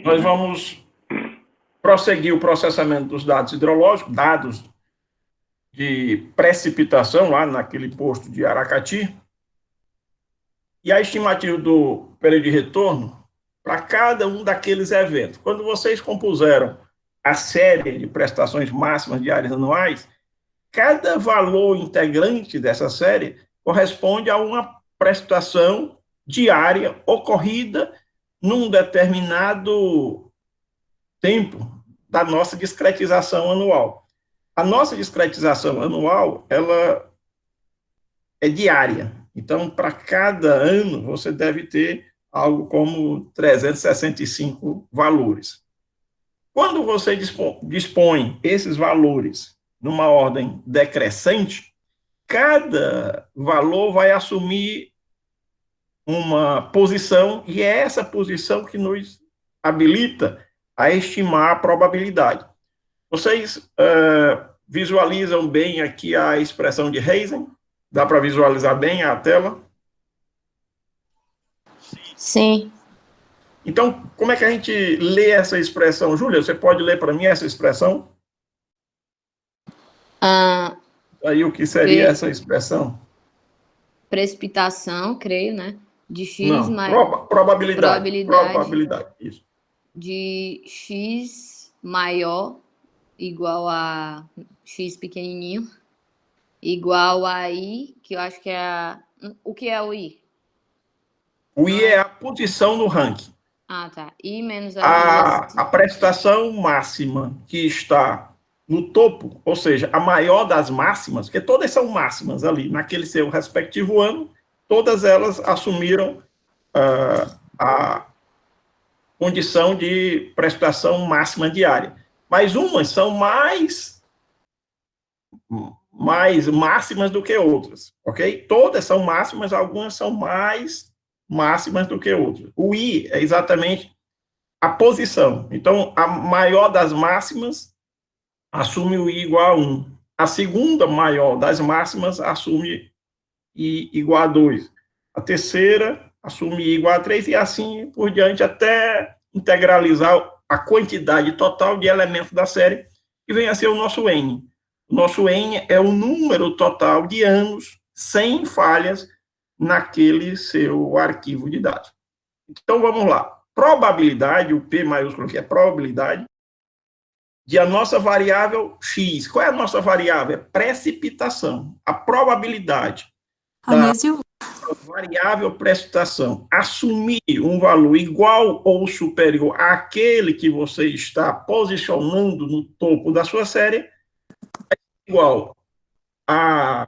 nós vamos prosseguir o processamento dos dados hidrológicos, dados de precipitação lá naquele posto de Aracati, e a estimativa do período de retorno para cada um daqueles eventos. Quando vocês compuseram a série de prestações máximas diárias anuais, cada valor integrante dessa série corresponde a uma prestação diária ocorrida num determinado tempo da nossa discretização anual. A nossa discretização anual, ela é diária. Então, para cada ano, você deve ter algo como 365 valores. Quando você dispõe esses valores numa ordem decrescente, cada valor vai assumir uma posição, e é essa posição que nos habilita a estimar a probabilidade. Vocês visualizam bem aqui a expressão de Hazen? Dá para visualizar bem a tela? Sim. Então, como é que a gente lê essa expressão? Júlia, você pode ler para mim essa expressão? Aí o que seria essa expressão? Precipitação, creio, né? De X Não, probabilidade. Probabilidade, isso. De X maior igual a X pequenininho, igual a I, que eu acho que é o que é o I? O I é a posição no ranking. Ah, tá. I menos a prestação máxima que está no topo, ou seja, a maior das máximas, porque todas são máximas ali, naquele seu respectivo ano, todas elas assumiram a condição de prestação máxima diária. Mas umas são mais máximas do que outras, ok? Todas são máximas, algumas são mais máximas do que outras. O I é exatamente a posição. Então, a maior das máximas assume o I igual a 1. A segunda maior das máximas assume I igual a 2. A terceira assume I igual a 3 e assim por diante, até integralizar a quantidade total de elementos da série, que vem a ser o nosso N. O nosso N é o número total de anos sem falhas naquele seu arquivo de dados. Então, vamos lá. Probabilidade, o P maiúsculo que é probabilidade, de a nossa variável X. Qual é a nossa variável? É precipitação. A probabilidade da variável precipitação assumir um valor igual ou superior àquele que você está posicionando no topo da sua série é igual a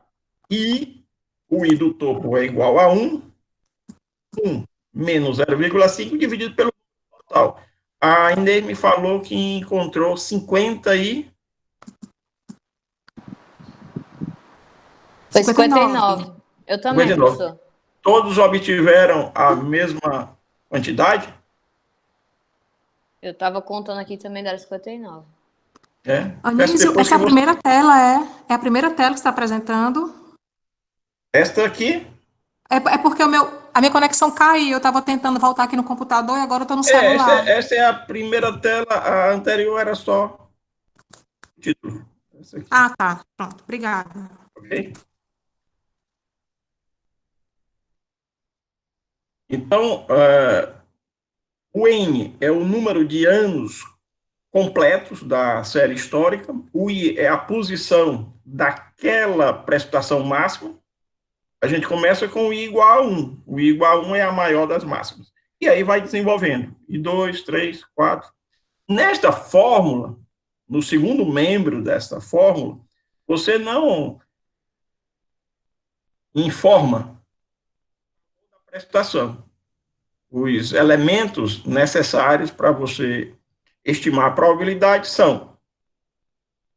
I, o I do topo é igual a 1 menos 0,5 dividido pelo total. A Inês me falou que encontrou 50 e... Foi 59. Eu também, 59. Professor. Todos obtiveram a mesma quantidade? Eu estava contando aqui também, era 59. Anísio, essa primeira tela é a primeira tela que está apresentando? Esta aqui? É porque a minha conexão caiu, eu estava tentando voltar aqui no computador e agora eu estou no celular. Essa é a primeira tela, a anterior era só o título. Ah, tá. Pronto, obrigada. Ok. Então, o N é o número de anos completos da série histórica, o I é a posição daquela precipitação máxima. A gente começa com o I igual a 1. O I igual a 1 é a maior das máximas. E aí vai desenvolvendo. I 2, 3, 4. Nesta fórmula, no segundo membro desta fórmula, você não informa a precipitação. Os elementos necessários para você estimar a probabilidade são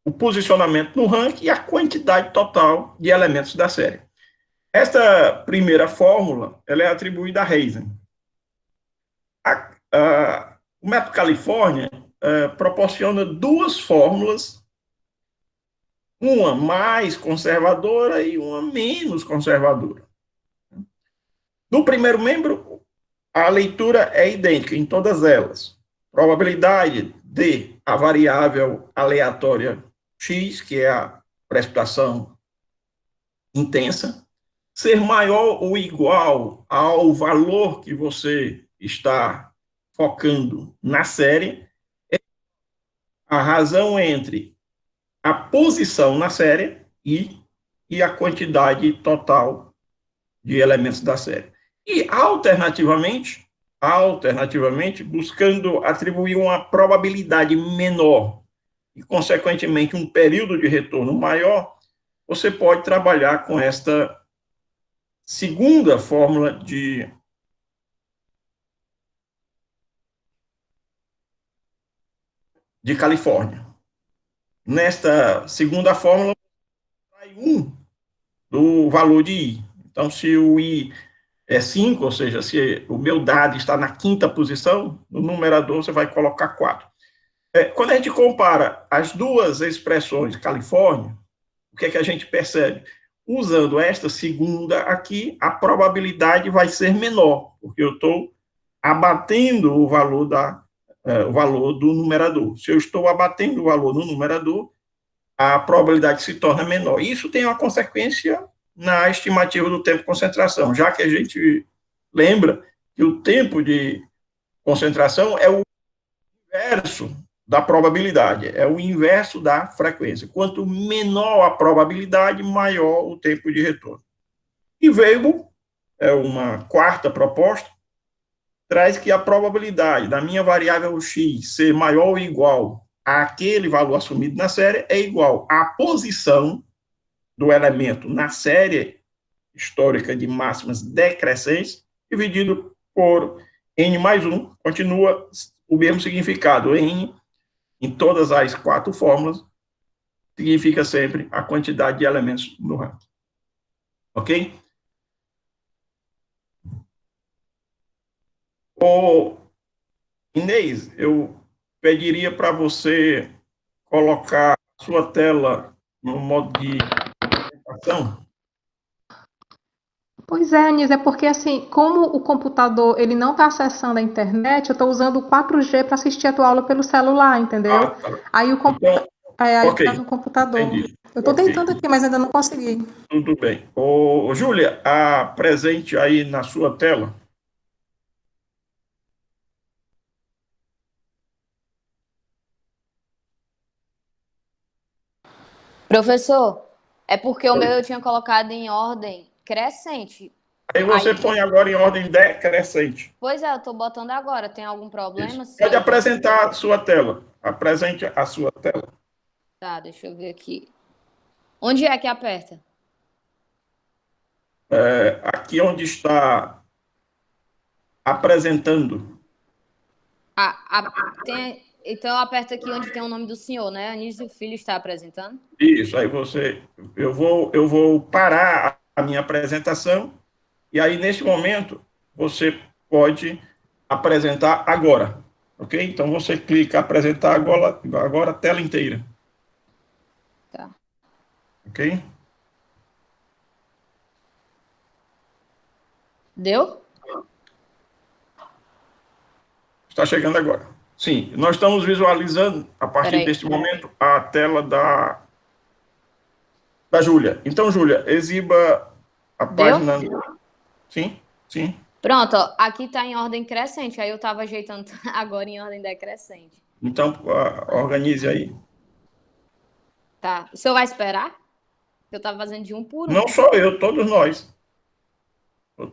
o posicionamento no ranking e a quantidade total de elementos da série. Esta primeira fórmula ela é atribuída a Hazen. O método Califórnia proporciona duas fórmulas, uma mais conservadora e uma menos conservadora. No primeiro membro, a leitura é idêntica em todas elas. Probabilidade de a variável aleatória x, que é a precipitação intensa, ser maior ou igual ao valor que você está focando na série, é a razão entre a posição na série e a quantidade total de elementos da série. E, alternativamente, buscando atribuir uma probabilidade menor e, consequentemente, um período de retorno maior, você pode trabalhar com esta segunda fórmula de Califórnia. Nesta segunda fórmula, sai 1 do valor de I. Então, se o I é 5, ou seja, se o meu dado está na quinta posição, no numerador você vai colocar 4. Quando a gente compara as duas expressões Califórnia, o que é que a gente percebe? Usando esta segunda aqui, a probabilidade vai ser menor, porque eu estou abatendo o valor do numerador. Se eu estou abatendo o valor no numerador, a probabilidade se torna menor. Isso tem uma consequência na estimativa do tempo de concentração, já que a gente lembra que o tempo de concentração é o inverso da probabilidade, é o inverso da frequência. Quanto menor a probabilidade, maior o tempo de retorno. E Weibull, é uma quarta proposta, traz que a probabilidade da minha variável x ser maior ou igual àquele valor assumido na série é igual à posição do elemento na série histórica de máximas decrescentes, dividido por n mais 1, continua o mesmo significado. N, em todas as 4 fórmulas, significa sempre a quantidade de elementos no ranking. Ok? Inês, eu pediria para você colocar a sua tela no modo de apresentação. Pois é, Anísio, é porque assim, como o computador ele não está acessando a internet, eu estou usando o 4G para assistir a tua aula pelo celular, entendeu? Tá. Aí o Então, aí tá ok, no computador. entendi. Eu estou Ok, tentando aqui, mas ainda não consegui. tudo bem. Júlia, apresente aí na sua tela. Professor, é porque o Oi. meu eu tinha colocado em ordem crescente. Aí você Aí, põe agora em ordem decrescente. pois é, eu tô botando agora. Tem algum Isso. problema se Pode eu botar? apresentar a sua tela. Apresente a sua tela. Tá, deixa eu ver aqui. Onde é que aperta? Aqui onde está apresentando. Então eu aperto aqui onde tem o nome do senhor, né? Anísio Filho está apresentando. Isso, aí eu vou parar a minha apresentação e aí nesse momento você pode apresentar agora, ok? Então você clica apresentar agora a tela inteira, Tá. ok? Deu? Está chegando agora. Sim, nós estamos visualizando a partir Peraí. deste momento a tela da Júlia. Então, Júlia, exiba a Deu? página. Sim, sim. Pronto, ó, aqui tá em ordem crescente. Aí eu tava ajeitando agora em ordem decrescente. Então, organize aí. Tá. O senhor vai esperar? Eu tava fazendo de um por Não um. só eu, todos nós.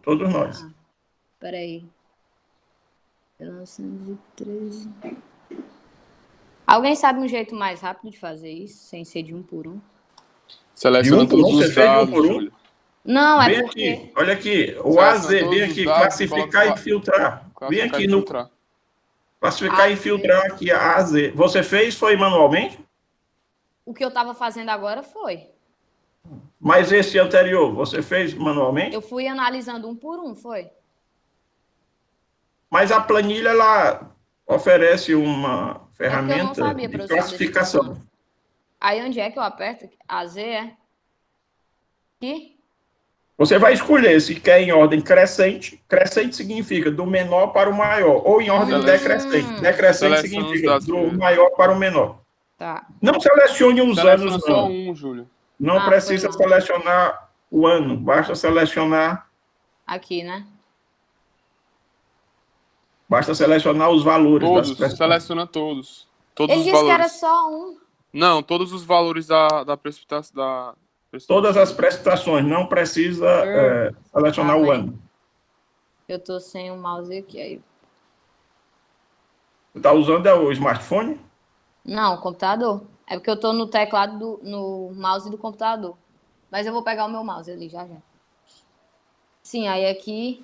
Todos nós. Ah, peraí. 1913. Alguém sabe um jeito mais rápido de fazer isso, sem ser de um por um? De um Seleciona por um, todos você os fez de um dados, por um? Júlia. Não, é Vem porque. aqui, olha aqui, o AZ, Seleciona vem todos os aqui, dados e classificar coloca e filtrar. Vem classificar aqui e no filtrar. classificar e AZ. filtrar aqui a AZ. Você fez, foi manualmente? O que eu tava fazendo agora foi. Mas esse anterior, você fez Eu manualmente? fui analisando um por um, foi? Mas a planilha, ela oferece uma É porque eu não ferramenta sabia, de professor, desse classificação. comando. Aí onde é que eu aperto? AZ é? Aqui? Você vai escolher se quer em ordem crescente. Crescente significa do menor para o maior. Ou em ordem decrescente. Decrescente Seleciona os significa dados do primeiro. maior para o menor. Tá. Não selecione os anos, Seleciona só não. um, Júlio. Não Foi precisa mal. selecionar o ano. Basta selecionar Aqui, né? os valores das Todos, precipitações. seleciona todos. Todos Ele os disse que era valores. só um. Não, todos os valores da precipitação. Todas as precipitações. Não precisa selecionar Calma o aí. ano. Eu tô sem o mouse aqui. Aí. Você está usando o smartphone? Não, o computador. É porque eu tô no teclado, no mouse do computador. Mas eu vou pegar o meu mouse ali já. Sim, aí aqui,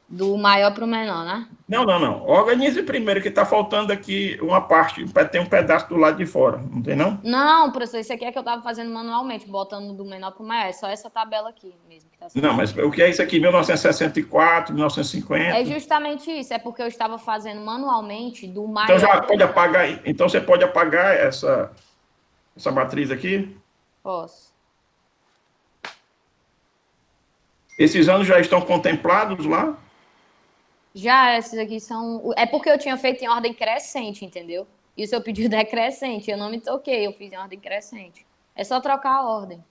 do maior pro menor, né? Não. Organize primeiro, que está faltando aqui uma parte. Tem um pedaço do lado de fora. Não tem, não? Não, professor, isso aqui é que eu tava fazendo manualmente, botando do menor pro maior. É só essa tabela aqui mesmo que tá Não, mas o que é isso aqui? 1964, 1950? É justamente isso, é porque eu estava fazendo manualmente do maior. Então já pro pode menor. apagar. Então você pode apagar essa matriz aqui? Posso. Esses anos já estão contemplados lá? Já esses aqui são. É porque eu tinha feito em ordem crescente, entendeu? Isso eu pedi decrescente, eu não me toquei, eu fiz em ordem crescente. É só trocar a ordem.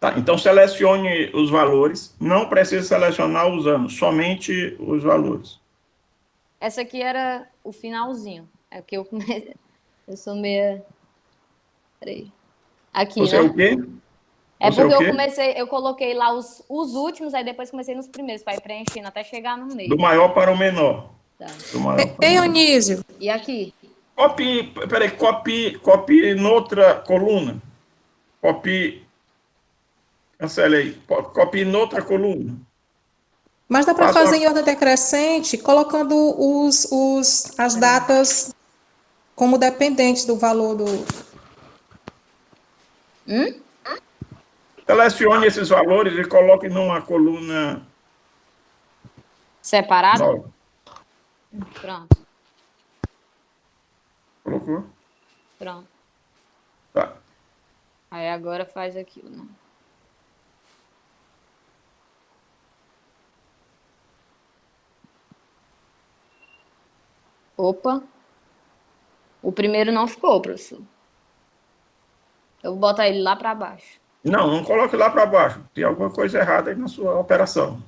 Tá, então selecione os valores. Não precisa selecionar os anos, somente os valores. Essa aqui era o finalzinho. É que eu comecei. Eu sou meia. Peraí. Aqui, Você é né? o quê? É Você é porque o eu quê? comecei, eu coloquei lá os últimos, aí depois comecei nos primeiros, para ir preenchendo até chegar no Do meio. maior para o menor. Tá. Do maior para o Ei, menor. Onísio, E aqui? Copie noutra coluna. Copie, cancele aí. Copie noutra coluna. mas dá para Faça fazer em uma... ordem decrescente, colocando as datas como dependentes do valor do. Selecione esses valores e coloque numa coluna Separado? nova. Pronto. Colocou? Pronto. Tá. Aí agora faz aquilo, né? Opa. O primeiro não ficou, professor. Eu vou botar ele lá para baixo. Não coloque lá para baixo. Tem alguma coisa errada aí na sua operação.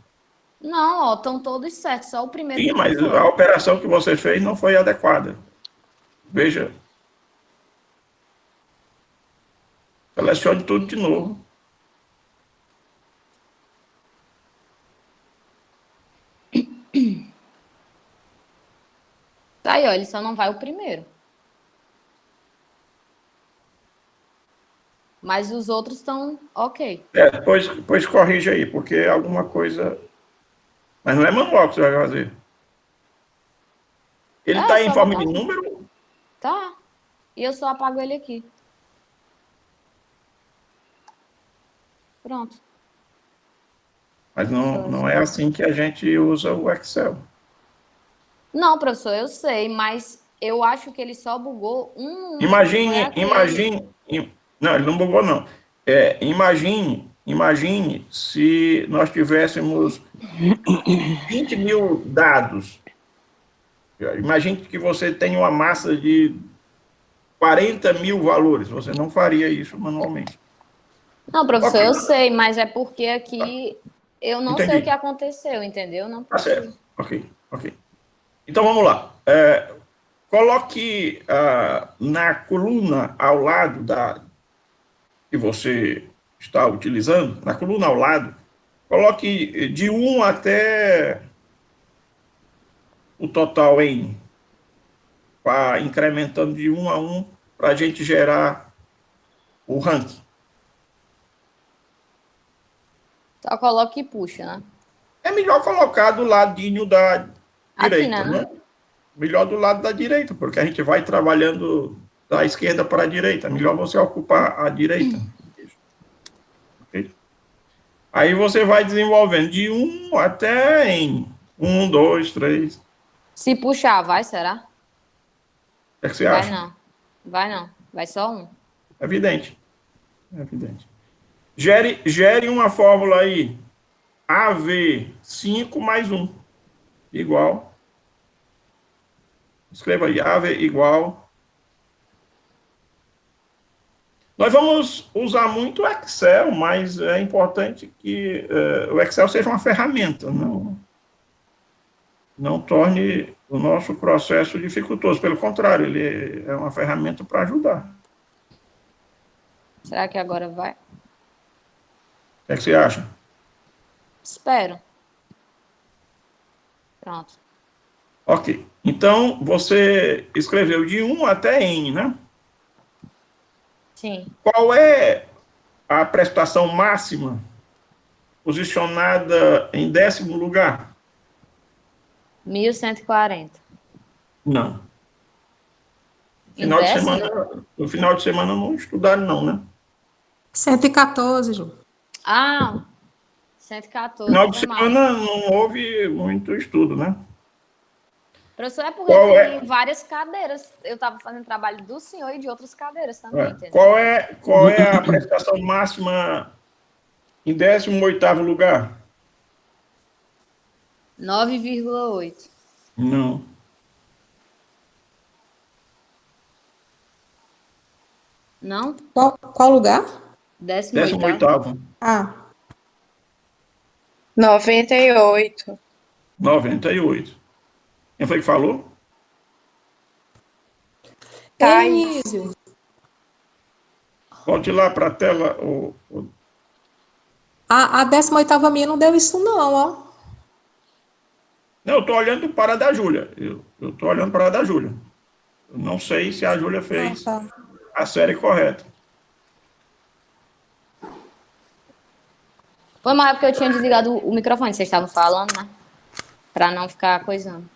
Não, ó, estão todos certos, só o primeiro Sim, que não mas foi. a operação que você fez não foi adequada. Veja. Selecione tudo de novo. Tá aí, ó, ele só não vai o primeiro. Mas os outros estão ok. Pois corrija aí, porque alguma coisa... Mas não é manual que você vai fazer. Ele está em Só forma botar de aqui. número? Tá. E eu só apago ele aqui. Pronto. Mas não é assim que a gente usa o Excel. Não, professor, eu sei, mas eu acho que ele só bugou um. Foi Imagine. aquele. Não, ele não bugou, não. Imagine se nós tivéssemos 20 mil dados. Imagine que você tem uma massa de 40 mil valores. Você não faria isso manualmente. Não, professor, Ok. eu sei, mas é porque aqui eu não sei o que Entendi. aconteceu, entendeu? Não Tá precisa. certo. Ok. Então, vamos lá. Coloque na coluna ao lado que você está utilizando, na coluna ao lado, coloque de 1 até o total N, incrementando de 1 a 1 para a gente gerar o ranking. Só coloca e puxa, né? É melhor colocar do ladinho da Aqui, direita, né? né? Melhor do lado da direita, porque a gente vai trabalhando da esquerda para a direita. É melhor você ocupar a direita. Okay? Aí você vai desenvolvendo de 1 até N. 1, 2, 3. O Se puxar, vai, será? que é que você Vai acha? não. Vai não. Vai só um. É evidente. É evidente. Gere uma fórmula aí, AV5 mais 1, igual. Escreva aí, AV igual. Nós vamos usar muito o Excel, mas é importante que o Excel seja uma ferramenta, não torne o nosso processo dificultoso. Pelo contrário, ele é uma ferramenta para ajudar. Será que agora vai? O que é que você acha? Espero. Pronto. Ok. Então, você escreveu de 1 até N, né? Sim. Qual é a prestação máxima posicionada em 10º lugar? 1140. Não. Em décimo? No final de semana não estudaram, não, né? 114, Ju. Ah, 114. Final de Foi mal. semana não houve muito estudo, né? Professor, é porque Qual tem é? várias cadeiras. Eu estava fazendo trabalho do senhor e de outras cadeiras também, entendeu? Qual é a prestação máxima em 18º lugar? 9,8. Não. Não? Qual lugar? 18º. 18º. Ah, 98. 98. Quem foi que falou? Thaís. Eunísio. Volte lá para a tela. A 18ª minha não deu isso não, ó. Não, eu estou olhando para a da Júlia. Eu estou olhando para a da Júlia. Eu não sei se a Júlia fez Tá. a série correta. Foi mal porque eu tinha desligado o microfone, vocês estavam falando, né? Para não ficar coisando.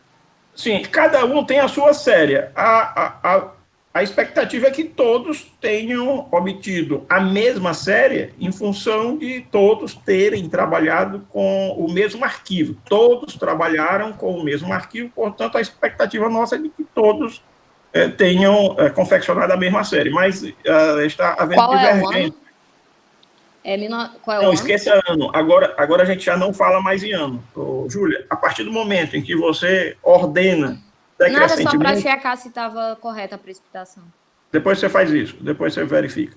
Sim, cada um tem a sua série. A expectativa é que todos tenham obtido a mesma série em função de todos terem trabalhado com o mesmo arquivo. Todos trabalharam com o mesmo arquivo, portanto, a expectativa nossa é de que todos tenham confeccionado a mesma série. Mas está havendo Qual é o divergência. Qual é o Não, ano? esqueça ano. Agora a gente já não fala mais em ano. Júlia, a partir do momento em que você ordena Nada, só para decrescentemente, checar se estava correta a precipitação. depois você faz isso, depois você verifica.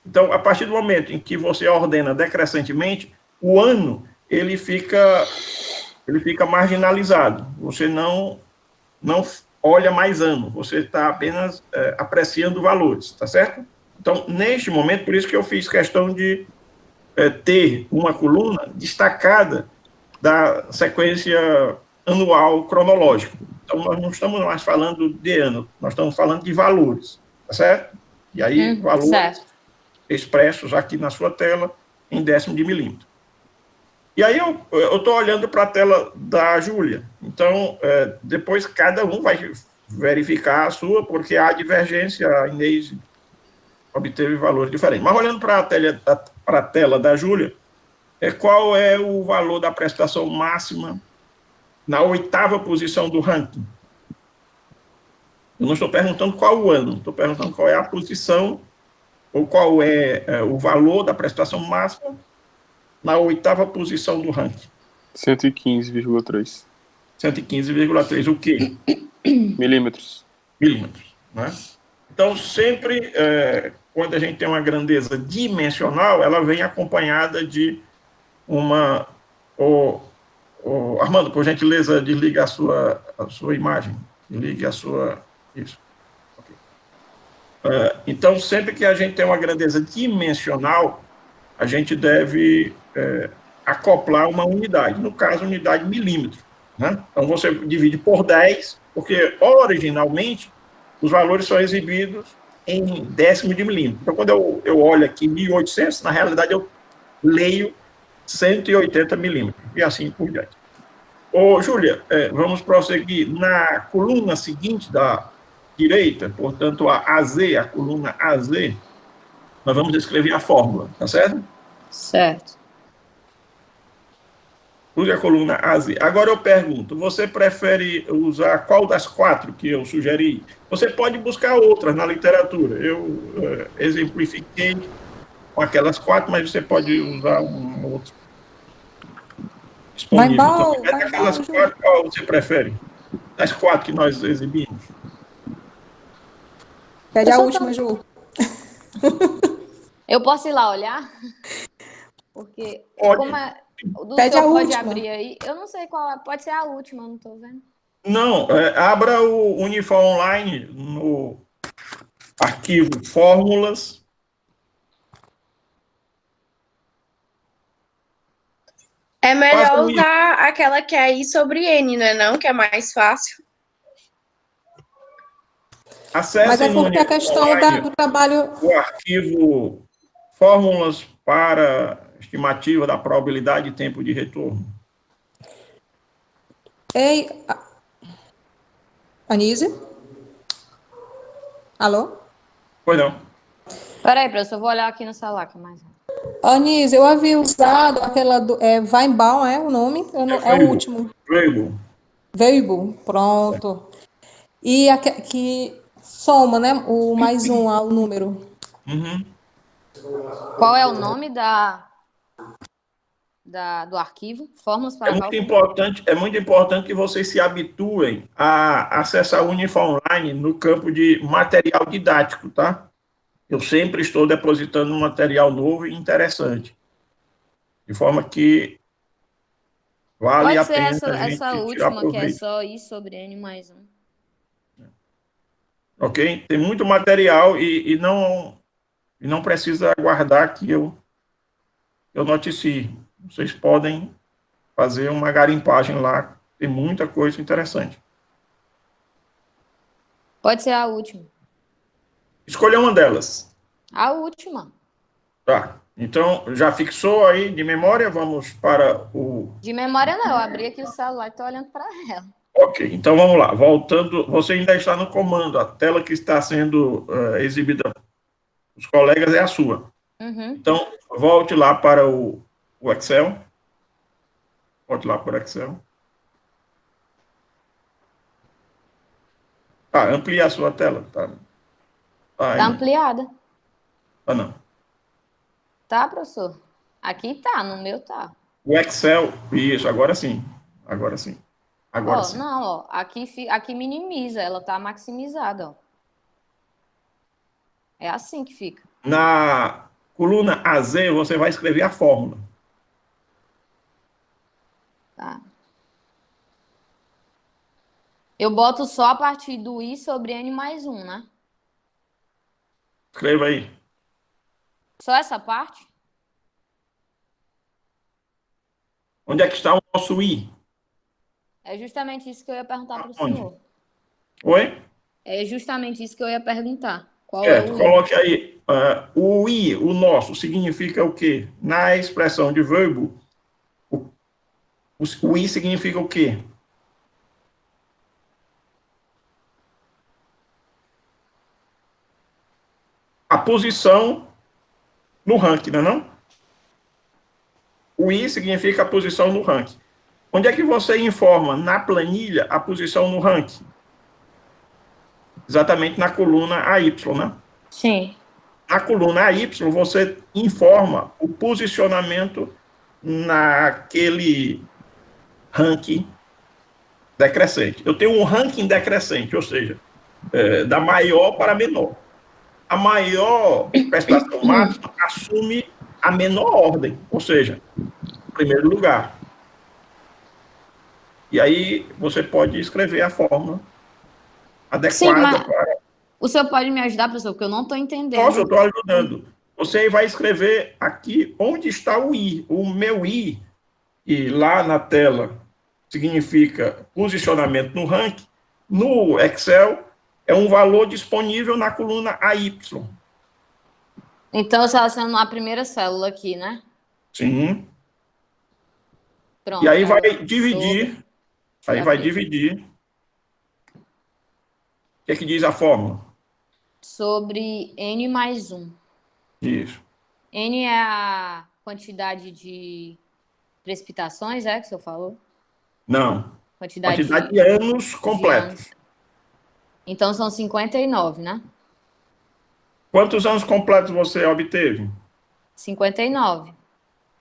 Então, a partir do momento em que você ordena decrescentemente, o ano ele fica marginalizado. Você não olha mais ano, você está apenas apreciando valores, tá certo? Então, neste momento, por isso que eu fiz questão de ter uma coluna destacada da sequência anual cronológica. Então, nós não estamos mais falando de ano, nós estamos falando de valores, tá certo? E aí, valores certo. expressos aqui na sua tela em 10º de milímetro. E aí, eu estou olhando para a tela da Júlia. Então, depois cada um vai verificar a sua, porque há divergência, a Inês obteve valores diferentes. Mas olhando para a tela da Júlia, qual é o valor da prestação máxima na 8ª posição do ranking? Eu não estou perguntando qual o ano, estou perguntando qual é a posição ou qual é o valor da prestação máxima na 8ª posição do ranking. 115,3. 115,3, o quê? Milímetros. Milímetros, né? Então, sempre, quando a gente tem uma grandeza dimensional, ela vem acompanhada de uma... Armando, por gentileza, desliga a sua imagem. Desligue a sua... Isso. Okay. Então, sempre que a gente tem uma grandeza dimensional, a gente deve acoplar uma unidade. No caso, unidade milímetro. Né? Então, você divide por 10, porque, originalmente, os valores são exibidos em 10º de milímetro. Então, quando eu olho aqui 1.800, na realidade, eu leio 180 milímetros, e assim por diante. Júlia, vamos prosseguir. Na coluna seguinte da direita, portanto, a AZ, a coluna AZ, nós vamos escrever a fórmula, tá certo? Certo. Use a coluna AZ. Agora eu pergunto, você prefere usar qual das 4 que eu sugeri? Você pode buscar outras na literatura. Eu exemplifiquei com aquelas 4, mas você pode usar um outro Vai disponível embal, também. Mas vai daquelas embal, Ju. 4, qual você prefere? Das 4 que nós exibimos? Pede Eu a só última, tô... Ju. Eu posso ir lá olhar? Porque Pode. como é... O do Pede a senhor pode última. abrir aí? Eu não sei qual é. Pode ser a última, eu não tô vendo. Não, abra o Unifor Online no arquivo Fórmulas. É Faça melhor o I. usar aquela que é I sobre N, não é não? Que é mais fácil. Mas é Acessem no porque a Unifor questão Online do trabalho. o arquivo Fórmulas para estimativa da probabilidade e tempo de retorno. Ei, Anise? Alô? Pois não. Peraí, professor, eu vou olhar aqui no celular, que é mais rápido. Anise, eu havia usado aquela do. Weinbaum, é o nome? É o último. Weibull. Weibull, pronto. E que soma, né? O mais um ao número. Uhum. Qual é o nome do arquivo? Fórmulas para cálculo? É muito importante que vocês se habituem a acessar o Unifor Online no campo de material didático, tá? Eu sempre estou depositando um material novo e interessante, de forma que vale Pode a ser pena a essa gente tirar última, que é proveito, só I sobre N mais um. ok? Tem muito material e não precisa aguardar que eu noticie. Vocês podem fazer uma garimpagem lá, tem muita coisa interessante. Pode ser a última. Escolha uma delas. A última. Tá. Então, já fixou aí de memória? Vamos para o... De memória, não. Eu abri aqui o celular e estou olhando para ela. Ok, então vamos lá. Voltando, você ainda está no comando. A tela que está sendo exibida os colegas é a sua. Uhum. Então, volte lá para o Excel. Volte lá para o Excel. Tá, amplie a sua tela. Tá, Tá ampliada. Tá não. Tá, professor? Aqui tá, no meu tá. O Excel, isso, agora sim. Agora sim. Agora Ó, sim. não, ó. Aqui minimiza, ela tá maximizada, ó. É assim que fica. Na coluna AZ, você vai escrever a fórmula. Tá. Eu boto só a partir do I sobre N mais um, né? Escreva aí. Só essa parte? Onde é que está o nosso I? É justamente isso que eu ia perguntar para o Onde? senhor. Oi? É justamente isso que eu ia perguntar. Qual é Certo, o I? coloque aí. O I, o nosso, significa o quê? Na expressão de verbo, o I significa o quê? A posição no ranking, não é não? O I significa a posição no ranking. Onde é que você informa na planilha a posição no ranking? Exatamente na coluna AY, né? Sim. Na coluna AY, você informa o posicionamento naquele ranking decrescente. Eu tenho um ranking decrescente, ou seja, da maior para a menor. A maior prestação máxima assume a menor ordem, ou seja, o primeiro lugar. E aí você pode escrever a fórmula Sim, adequada mas para... o senhor pode me ajudar, professor? Porque eu não estou Nossa, eu entendendo. estou ajudando. Você vai escrever aqui onde está o I. O meu I, e lá na tela significa posicionamento no ranking. No Excel, é um valor disponível na coluna AY. Então, eu seleciono a primeira célula aqui, né? Sim. E Pronto. aí vai Sobre... dividir. Deixa eu Aí vai abrir aqui. dividir. O que é que diz a fórmula? Sobre N mais 1. Isso. N é a quantidade de precipitações, é que o senhor falou? Não. Quantidade Quantidade de anos completos. anos. Então, são 59, né? Quantos anos completos você obteve? 59.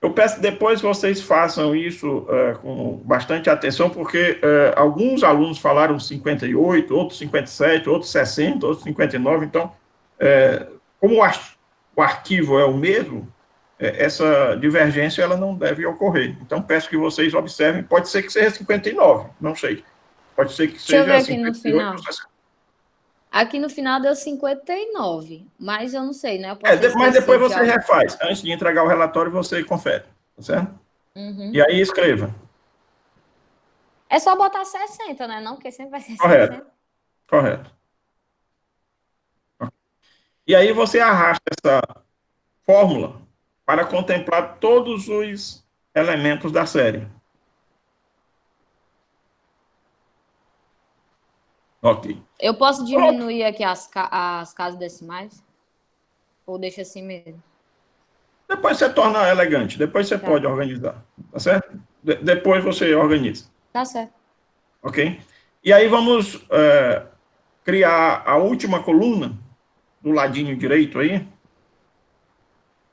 Eu peço que depois vocês façam isso com bastante atenção, porque alguns alunos falaram 58, outros 57, outros 60, outros 59. Então, como o arquivo é o mesmo, essa divergência ela não deve ocorrer. Então, peço que vocês observem. Pode ser que seja 59, não sei. Pode ser que Deixa eu ver seja aqui no 58 final. ou 60. Aqui no final deu 59, mas eu não sei, né? Eu posso Mas depois esquecer de você algo. refaz. Antes de entregar o relatório, você confere. Tá certo? Uhum. E aí escreva. É só botar 60, né? Não, porque sempre vai ser Correto. 60. Correto. E aí você arrasta essa fórmula para contemplar todos os elementos da série. Ok. Eu posso diminuir aqui as casas decimais? Ou deixa assim mesmo? Depois você torna elegante, depois você Tá. pode organizar, tá certo? Depois você organiza, Tá certo. ok? E aí vamos criar a última coluna do ladinho direito aí,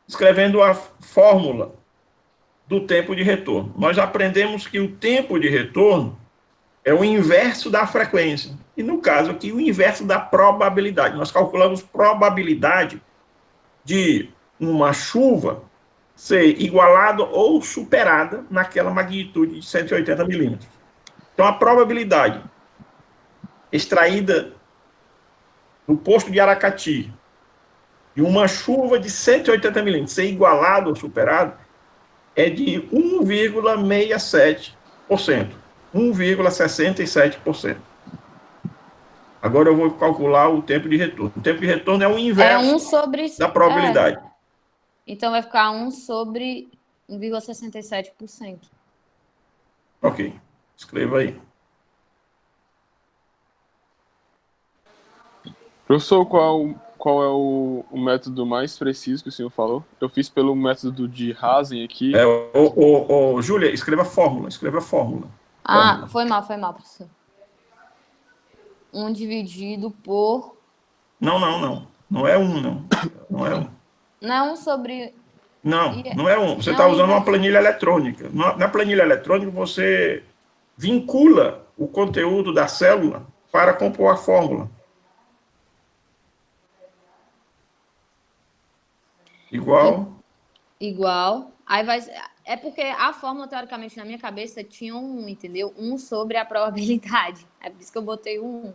escrevendo a fórmula do tempo de retorno. Nós aprendemos que o tempo de retorno é o inverso da frequência. E, no caso aqui, o inverso da probabilidade. Nós calculamos probabilidade de uma chuva ser igualada ou superada naquela magnitude de 180 milímetros. Então, a probabilidade extraída no posto de Aracati de uma chuva de 180 milímetros ser igualada ou superada é de 1,67%. 1,67%. Agora eu vou calcular o tempo de retorno. O tempo de retorno é o inverso da probabilidade. Então vai ficar 1 sobre 1,67%. Ok. Escreva aí. Professor, qual é o método mais preciso que o senhor falou? Eu fiz pelo método de Hazen aqui. Júlia, escreva fórmula. Escreva fórmula. Ah, foi mal, professor. 1 dividido por... Não. Não é 1, não. Não é 1. Não é 1 sobre... Não é 1. Você está Não, usando uma planilha eletrônica. Na planilha eletrônica, você vincula o conteúdo da célula para compor a fórmula. Igual. Aí vai... É porque a fórmula, teoricamente, na minha cabeça, tinha 1, entendeu? 1 sobre a probabilidade. É por isso que eu botei 1.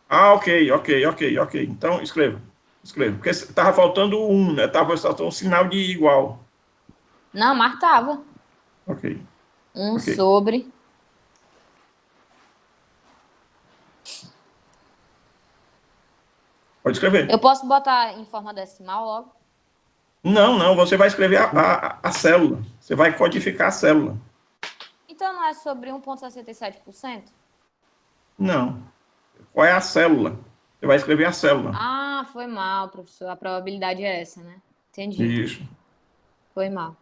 Ah, ok. Então, escreva. Porque estava faltando o 1, né? Estava faltando um sinal de igual. Não, mas tava. Ok. 1 sobre... Pode escrever. Eu posso botar em forma decimal logo? Não. Você vai escrever a célula. Você vai codificar a célula. Então não é sobre 1,67%? Não. Qual é a célula? Você vai escrever a célula. Ah, foi mal, professor. A probabilidade é essa, né? Entendi. Isso. Foi mal.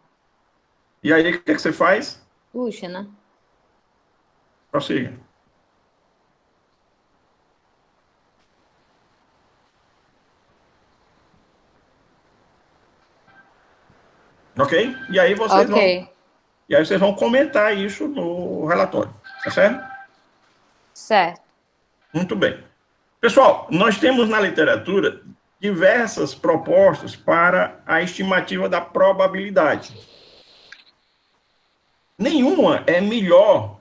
E aí, o que você faz? Puxa, né? Prossiga. Ok? E aí vocês vão comentar isso no relatório. Tá certo? Certo. Muito bem. Pessoal, nós temos na literatura diversas propostas para a estimativa da probabilidade. Nenhuma é melhor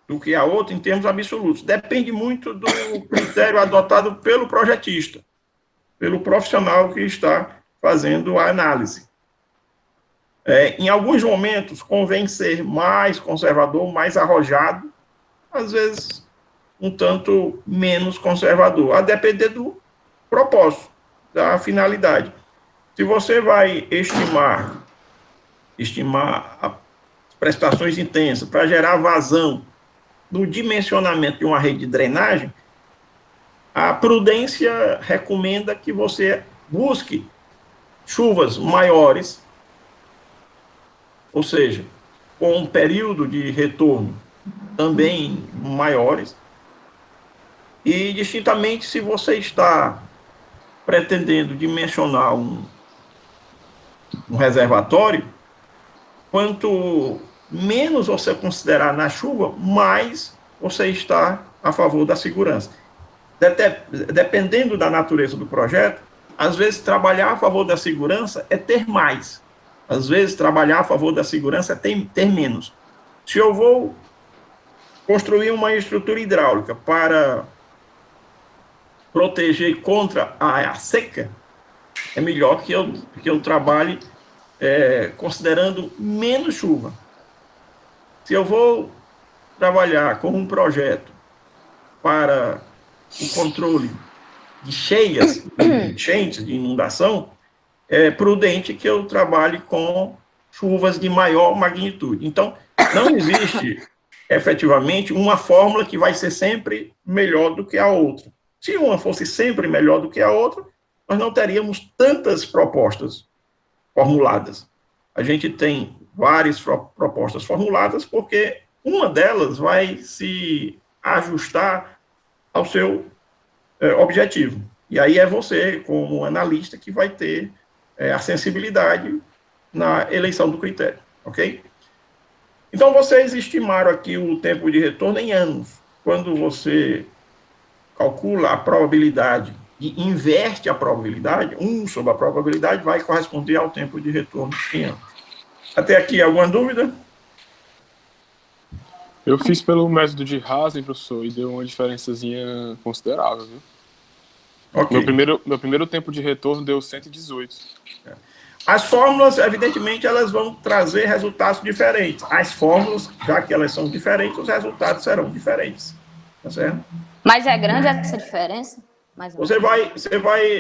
do que a outra em termos absolutos. Depende muito do critério adotado pelo projetista, pelo profissional que está fazendo a análise. Em alguns momentos, convém ser mais conservador, mais arrojado, às vezes um tanto menos conservador, a depender do propósito, da finalidade. Se você vai estimar as prestações intensas para gerar vazão no dimensionamento de uma rede de drenagem, a prudência recomenda que você busque chuvas maiores, ou seja, com um período de retorno também maiores, e distintamente se você está pretendendo dimensionar um reservatório, quanto menos você considerar na chuva, mais você está a favor da segurança. Dependendo da natureza do projeto, às vezes trabalhar a favor da segurança é ter mais. Às vezes trabalhar a favor da segurança é ter menos. Se eu vou construir uma estrutura hidráulica para proteger contra a seca, é melhor que eu trabalhe considerando menos chuva. Se eu vou trabalhar com um projeto para o controle de cheias, de enchentes, de inundação, é prudente que eu trabalhe com chuvas de maior magnitude. Então, não existe efetivamente uma fórmula que vai ser sempre melhor do que a outra. Se uma fosse sempre melhor do que a outra, nós não teríamos tantas propostas formuladas. A gente tem várias propostas formuladas porque uma delas vai se ajustar ao seu objetivo. E aí é você, como analista, que vai ter a sensibilidade na eleição do critério, ok? Então, vocês estimaram aqui o tempo de retorno em anos. Quando você calcula a probabilidade e inverte a probabilidade, 1 sobre a probabilidade vai corresponder ao tempo de retorno em anos. Até aqui, alguma dúvida? Eu fiz pelo método de Hazen, professor, e deu uma diferençazinha considerável, viu? Ok. Meu primeiro tempo de retorno deu 118. As fórmulas, evidentemente, elas vão trazer resultados diferentes. As fórmulas, já que elas são diferentes, os resultados serão diferentes. Tá certo? Mas é grande essa diferença? Mais ou menos. Você vai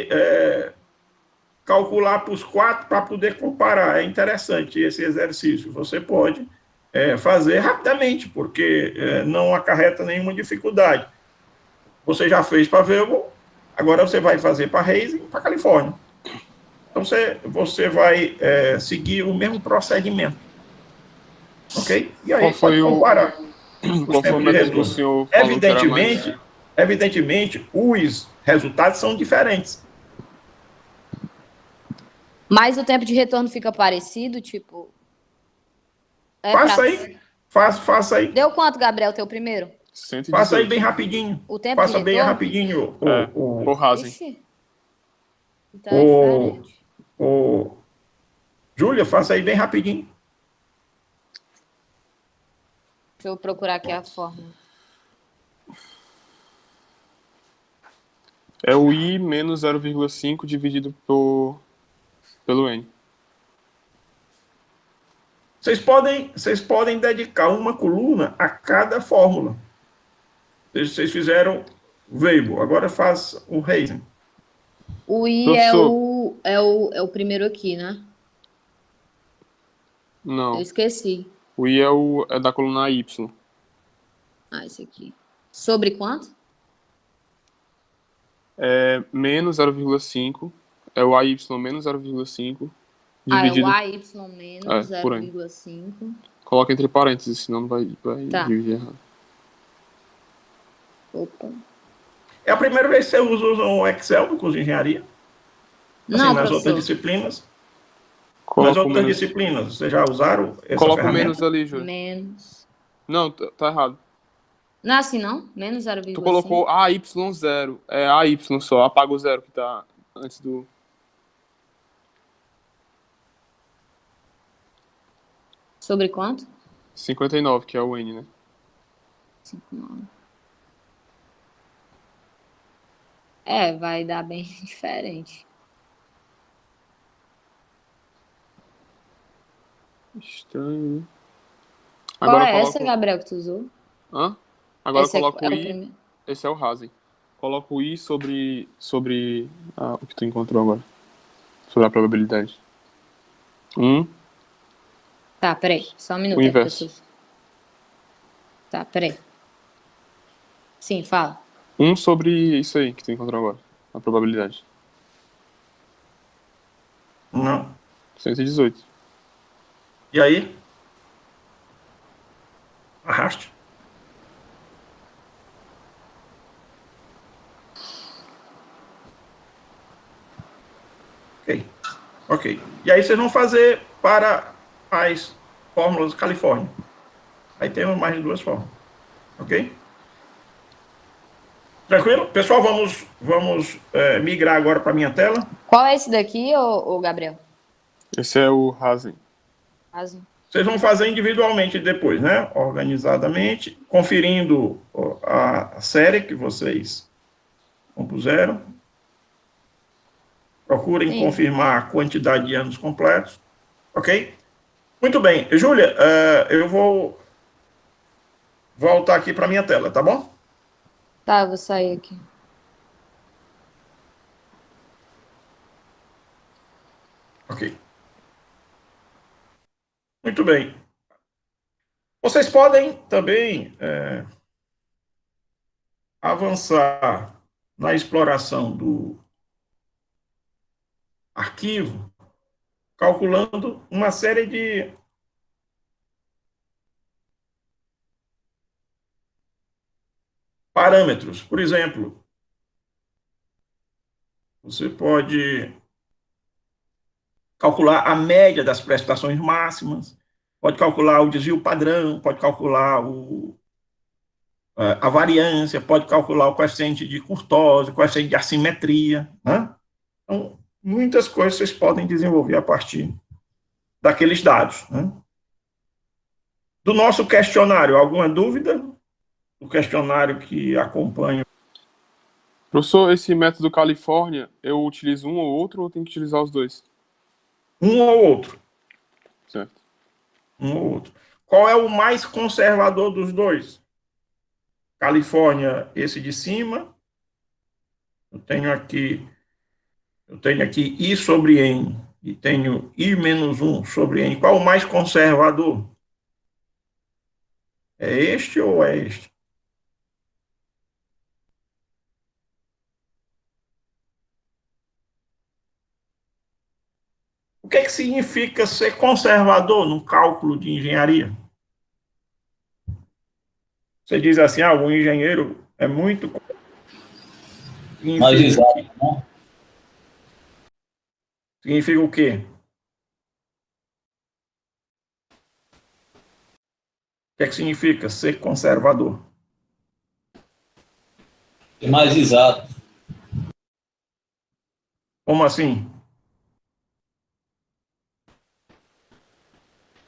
calcular para os 4 para poder comparar. É interessante esse exercício. Você pode fazer rapidamente, porque não acarreta nenhuma dificuldade. Você já fez para Vogel, agora você vai fazer para Reis e para Califórnia. Então, você vai seguir o mesmo procedimento. Ok? E aí pode comparar os Qual foi o tempos de método que o retorno. senhor falou que era mais? Evidentemente, os resultados são diferentes. Mas o tempo de retorno fica parecido, tipo. Faça aí. Faça aí. Deu quanto, Gabriel, teu primeiro? 118. Faça aí bem rapidinho. O tempo Faça de bem retorno? rapidinho. Por Hazen. Ixi. Então é diferente. Júlia, faça aí bem rapidinho. Deixa eu procurar aqui a fórmula. É o I menos 0,5 dividido pelo N. Vocês podem dedicar uma coluna a cada fórmula. Vocês fizeram o Weibull, agora faz o Reisen. O I Professor. é o primeiro aqui, né? Não. Eu esqueci. O I é da coluna Y. Ah, esse aqui. Sobre quanto? É menos 0,5. É o AY menos 0,5. Dividido. É o AY menos por N. 0,5. Coloca entre parênteses, senão não vai Tá. dividir errado. Opa. É a primeira vez que você usa o Excel no curso de engenharia? Assim, Não, nas professor. outras disciplinas? Coloca Nas outras menos, disciplinas, vocês já usaram essa coloca o ferramenta? menos ali, Júlio. Menos. Não, tá errado. Não é assim, não? Menos 0,5. Tu colocou AY0. É AY só. Apaga o 0 que tá antes do... Sobre quanto? 59, que é o N, né? 5,9. É, vai dar bem diferente. Estranho, né? Qual Agora é essa, coloco... Gabriel, que tu usou? Hã? Agora Esse coloca é o o I. primeiro. Esse é o Hazen. Coloca o I sobre o que tu encontrou agora. Sobre a probabilidade. Tá, peraí. Só um minuto. O inverso. Tá, peraí. Sim, fala. 1 sobre isso aí que tu encontrou agora. A probabilidade. Não. 118. E aí? Arraste. Ok. Ok. E aí vocês vão fazer para as fórmulas Califórnia. Aí temos mais de 2 formas. Ok? Tranquilo? Pessoal, vamos migrar agora para a minha tela. Qual é esse daqui, ô Gabriel? Esse é o Hazen. Caso. Vocês vão fazer individualmente depois, né? Organizadamente, conferindo a série que vocês compuseram. Procurem Sim. confirmar a quantidade de anos completos. Ok? Muito bem. Júlia, eu vou voltar aqui para a minha tela, tá bom? Tá, eu vou sair aqui. Ok. Muito bem. Vocês podem também avançar na exploração do arquivo, calculando uma série de parâmetros. Por exemplo, você pode calcular a média das precipitações máximas, pode calcular o desvio padrão, pode calcular a variância, pode calcular o coeficiente de curtose, o coeficiente de assimetria, né? Então, muitas coisas vocês podem desenvolver a partir daqueles dados, né? Do nosso questionário, alguma dúvida? O questionário que acompanha. Professor, esse método Califórnia, eu utilizo um ou outro ou tenho que utilizar os dois? Um ou outro. Certo. Um ou outro. Qual é o mais conservador dos dois? Califórnia, esse de cima. Eu tenho aqui I sobre N e tenho I menos 1 sobre N. Qual o mais conservador? É este ou é este? O que significa ser conservador no cálculo de engenharia? Você diz assim, o engenheiro é muito... Mais exato, né? Significa o quê? O que significa ser conservador? É mais exato. Como assim?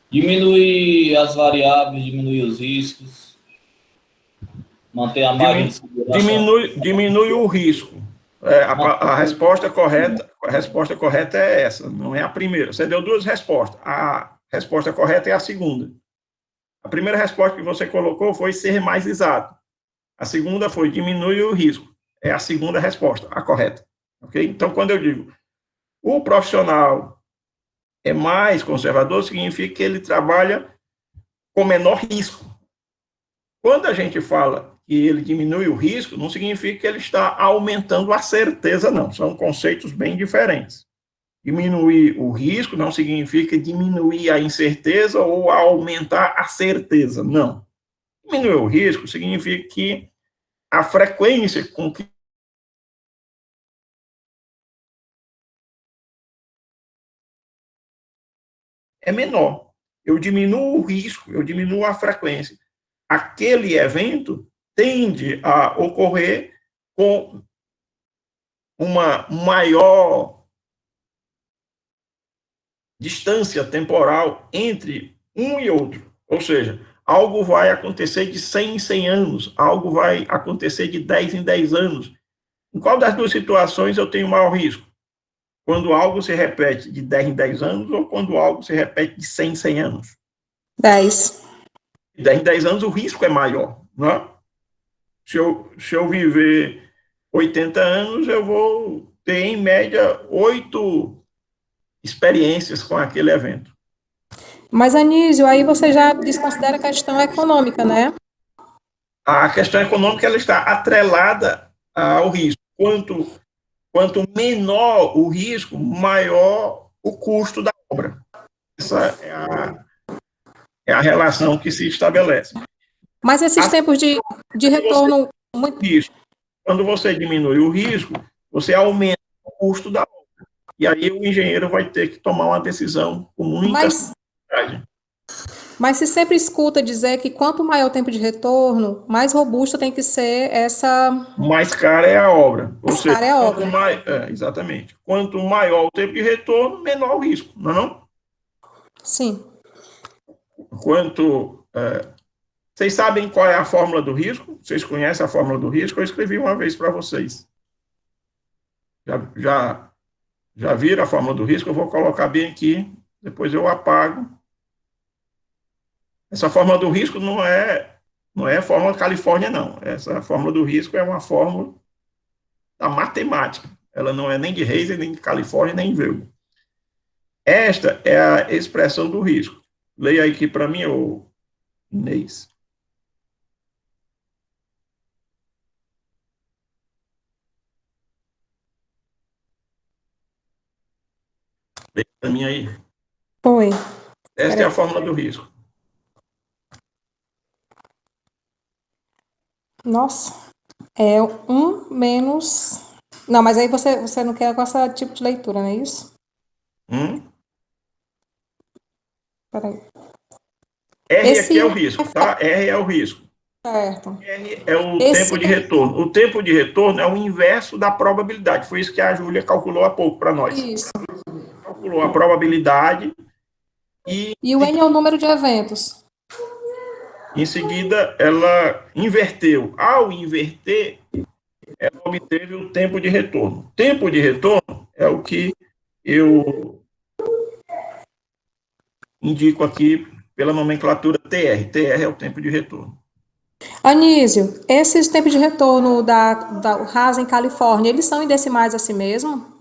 Diminui as variáveis, diminui os riscos, manter a margem de segurança. Diminui o risco. A resposta correta é essa, não é a primeira. Você deu 2 respostas. A resposta correta é a segunda. A primeira resposta que você colocou foi ser mais exato. A segunda foi diminui o risco. É a segunda resposta, a correta. Ok? Então, quando eu digo o profissional é mais conservador, significa que ele trabalha com menor risco. Quando a gente fala que ele diminui o risco, não significa que ele está aumentando a certeza, não. São conceitos bem diferentes. Diminuir o risco não significa diminuir a incerteza ou aumentar a certeza, não. Diminuir o risco significa que a frequência com que é menor. Eu diminuo o risco, eu diminuo a frequência. Aquele evento tende a ocorrer com uma maior distância temporal entre um e outro. Ou seja, algo vai acontecer de 100 em 100 anos, algo vai acontecer de 10 em 10 anos. Em qual das duas situações eu tenho maior risco? Quando algo se repete de 10 em 10 anos ou quando algo se repete de 100 em 100 anos? 10. De 10 em 10 anos o risco é maior, não é? Se eu viver 80 anos, eu vou ter, em média, 8 experiências com aquele evento. Mas, Anísio, aí você já desconsidera a questão econômica, né? A questão econômica ela está atrelada ao risco. Quanto menor o risco, maior o custo da obra. Essa é a relação que se estabelece. Mas esses tempos de retorno muito... Quando você diminui o risco, você aumenta o custo da obra. E aí o engenheiro vai ter que tomar uma decisão com muita seriedade. Mas se sempre escuta dizer que quanto maior o tempo de retorno, mais robusta tem que ser essa... Mais cara é a obra. Ou Mais seja, cara é a obra. exatamente. Quanto maior o tempo de retorno, menor o risco, não é não? Sim. Vocês sabem qual é a fórmula do risco? Vocês conhecem a fórmula do risco? Eu escrevi uma vez para vocês. Já viram a fórmula do risco? Eu vou colocar bem aqui, depois eu apago. Essa fórmula do risco não é fórmula Califórnia, não. Essa fórmula do risco é uma fórmula da matemática. Ela não é nem de Heiser, nem de Califórnia, nem de Veuve. Esta é a expressão do risco. Leia aí aqui para mim, ô Inês. Leia para mim aí. Oi. Esta é a fórmula do risco. Nossa. É 1 menos... Não, mas aí você não quer com esse tipo de leitura, não é isso? Peraí. R aqui é o risco, tá? R é o risco. Certo. R é o tempo de retorno. O tempo de retorno é o inverso da probabilidade. Foi isso que a Júlia calculou há pouco para nós. Isso. Calculou a probabilidade E o N é o número de eventos. Em seguida, ela inverteu. Ao inverter, ela obteve o tempo de retorno. Tempo de retorno é o que eu indico aqui pela nomenclatura TR. TR é o tempo de retorno. Anísio, esses tempos de retorno da Haas em Califórnia, eles são em decimais assim mesmo?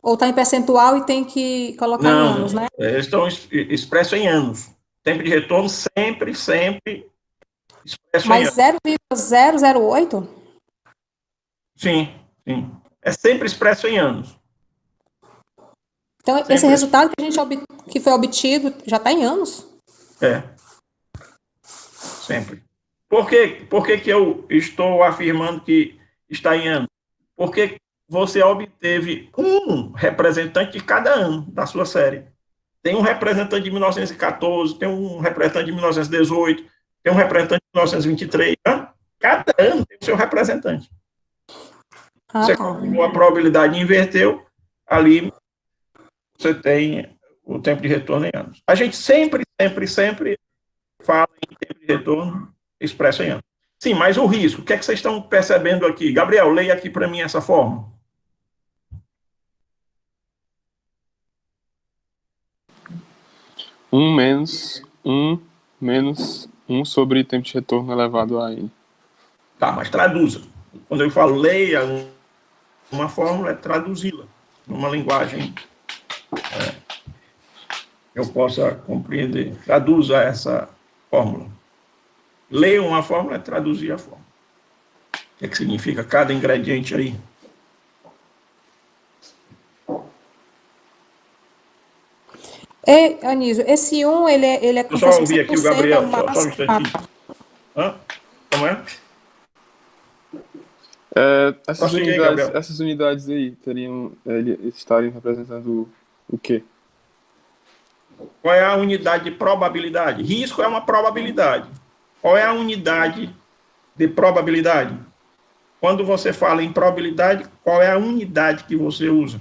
Ou está em percentual e tem que colocar em anos, né? Eles estão expressos em anos. Tempo de retorno sempre expresso Mas em anos. 0,008? Sim. É sempre expresso em anos. Então, Sempre. esse resultado que foi obtido já está em anos? Sempre. Por que eu estou afirmando que está em anos? Porque você obteve um representante de cada ano da sua série. Tem um representante de 1914, tem um representante de 1918, tem um representante de 1923. Né? Cada ano tem o seu representante. Você calculou a probabilidade e inverteu, ali você tem o tempo de retorno em anos. A gente sempre fala em tempo de retorno expresso em anos. Sim, mas o risco, o que é que vocês estão percebendo aqui? Gabriel, leia aqui para mim essa forma. Um menos 1 sobre tempo de retorno elevado a N. Tá, mas traduza. Quando eu falo leia uma fórmula, é traduzi-la numa linguagem eu possa compreender. Traduza essa fórmula. Leia uma fórmula é traduzir a fórmula. O que significa cada ingrediente aí? Anísio, esse 1, ele é Eu só ouvi aqui o Gabriel, só um instantinho. Como é? Essas unidades aí estariam representando o quê? Qual é a unidade de probabilidade? Risco é uma probabilidade. Qual é a unidade de probabilidade? Quando você fala em probabilidade, qual é a unidade que você usa?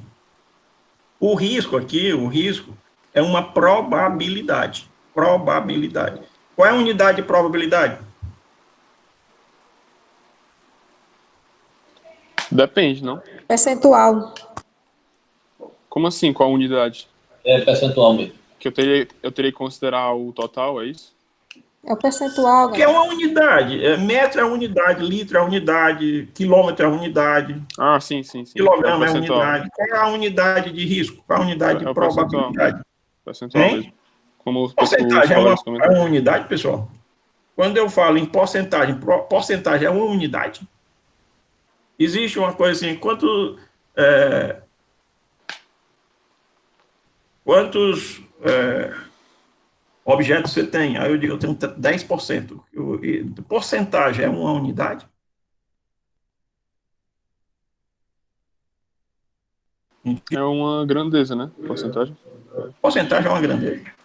O risco aqui, é uma probabilidade. Probabilidade. Qual é a unidade de probabilidade? Depende, não? Percentual. Como assim? Qual a unidade? É percentual mesmo. Que eu teria que considerar o total, é isso? É o percentual. Que é uma unidade. Metro é unidade, litro é unidade, quilômetro é unidade. Ah, sim. Quilograma é unidade. Qual é a unidade de risco? Qual é a unidade de probabilidade? Percentual mesmo. Como porcentagem é uma unidade, pessoal? Quando eu falo em porcentagem é uma unidade. Existe uma coisa assim, quantos objetos você tem? Aí eu digo, eu tenho 10%. Porcentagem é uma unidade? É uma grandeza, né? Porcentagem. Porcentagem é uma grandeza.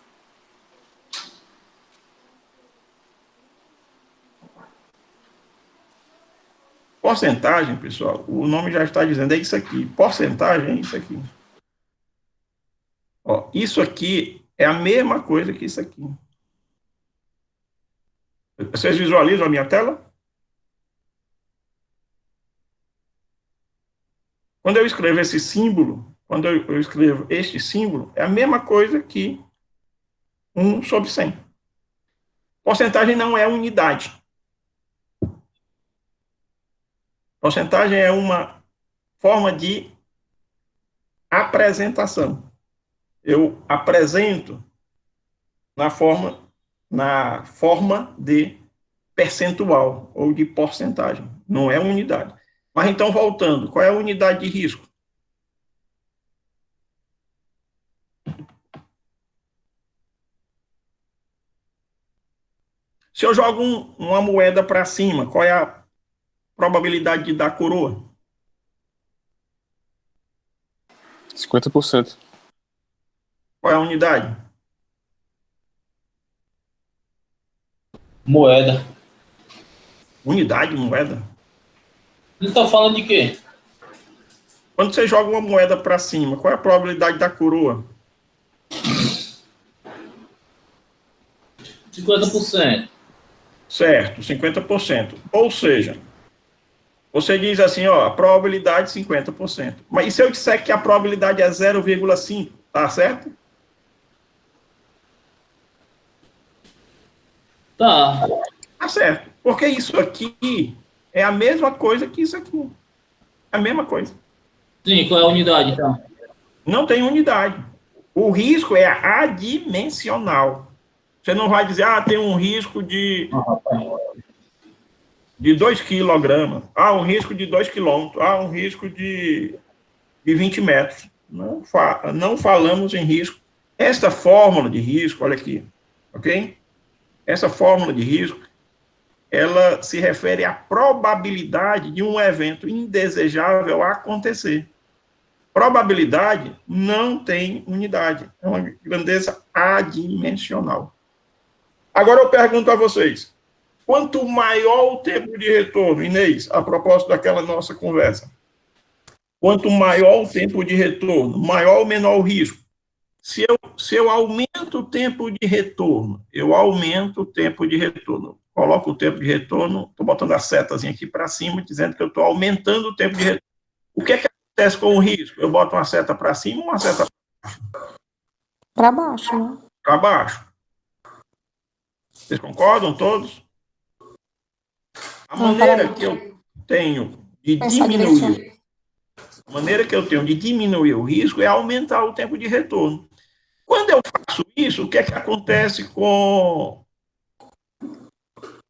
Porcentagem, pessoal, o nome já está dizendo, é isso aqui. Porcentagem é isso aqui. Ó, isso aqui é a mesma coisa que isso aqui. Vocês visualizam a minha tela? Quando eu escrevo esse símbolo, quando eu escrevo este símbolo, é a mesma coisa que 1/100. Porcentagem não é unidade. Porcentagem é uma forma de apresentação. Eu apresento na forma de percentual ou de porcentagem. Não é unidade. Mas então, voltando, qual é a unidade de risco? Se eu jogo uma moeda para cima, qual é a probabilidade de dar coroa? 50%. Qual é a unidade? Moeda. Unidade, moeda? Ele tá falando de quê? Quando você joga uma moeda para cima, qual é a probabilidade da coroa? 50%. Certo, 50%. Ou seja, você diz assim, ó, a probabilidade 50%. Mas e se eu disser que a probabilidade é 0,5, tá certo? Tá. Tá certo. Porque isso aqui é a mesma coisa que isso aqui. É a mesma coisa. Sim, qual é a unidade, então? Não tem unidade. O risco é adimensional. Você não vai dizer, tem um risco de 2 quilogramas, um risco de 2 quilômetros, um risco de 20 metros. Não falamos em risco. Esta fórmula de risco, olha aqui, ok? Essa fórmula de risco, ela se refere à probabilidade de um evento indesejável acontecer. Probabilidade não tem unidade, é uma grandeza adimensional. Agora eu pergunto a vocês, quanto maior o tempo de retorno, Inês, a propósito daquela nossa conversa, quanto maior o tempo de retorno, maior ou menor o risco? Se eu aumento o tempo de retorno, eu aumento o tempo de retorno. Coloco o tempo de retorno, estou botando a setazinha aqui para cima, dizendo que eu estou aumentando o tempo de retorno. O que é que acontece com o risco? Eu boto uma seta para cima ou uma seta Para baixo, né? para baixo? Vocês concordam todos? A maneira que eu tenho de diminuir, a maneira que eu tenho de diminuir o risco é aumentar o tempo de retorno. Quando eu faço isso, o que é que acontece com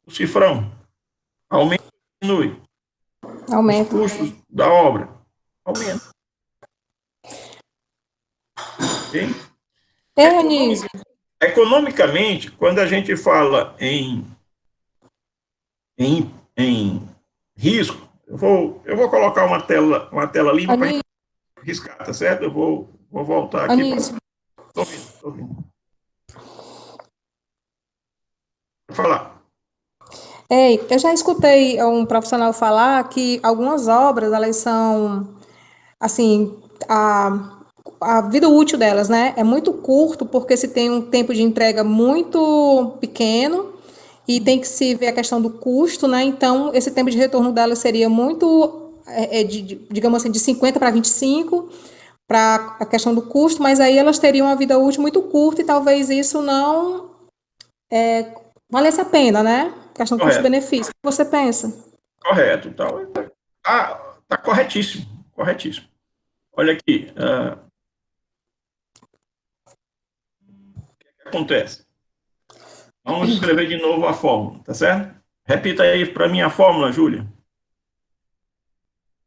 o cifrão? Aumenta ou diminui? Aumenta. Os custos da obra aumentam. Okay? Anísio. Economicamente, quando a gente fala em risco, eu vou colocar uma tela limpa para riscar, tá certo? Eu vou voltar aqui. Estou ouvindo. Vou falar. Ei, eu já escutei um profissional falar que algumas obras, elas são, assim, a vida útil delas, né, é muito curto, porque se tem um tempo de entrega muito pequeno e tem que se ver a questão do custo, né, então esse tempo de retorno delas seria muito, digamos assim, de 50 para 25, para a questão do custo, mas aí elas teriam uma vida útil muito curta e talvez isso não valesse a pena, né? Questão do custo-benefício. O que você pensa? Correto. Tá corretíssimo. Corretíssimo. Olha aqui. O que acontece? Vamos escrever de novo a fórmula, tá certo? Repita aí para mim a fórmula, Júlia.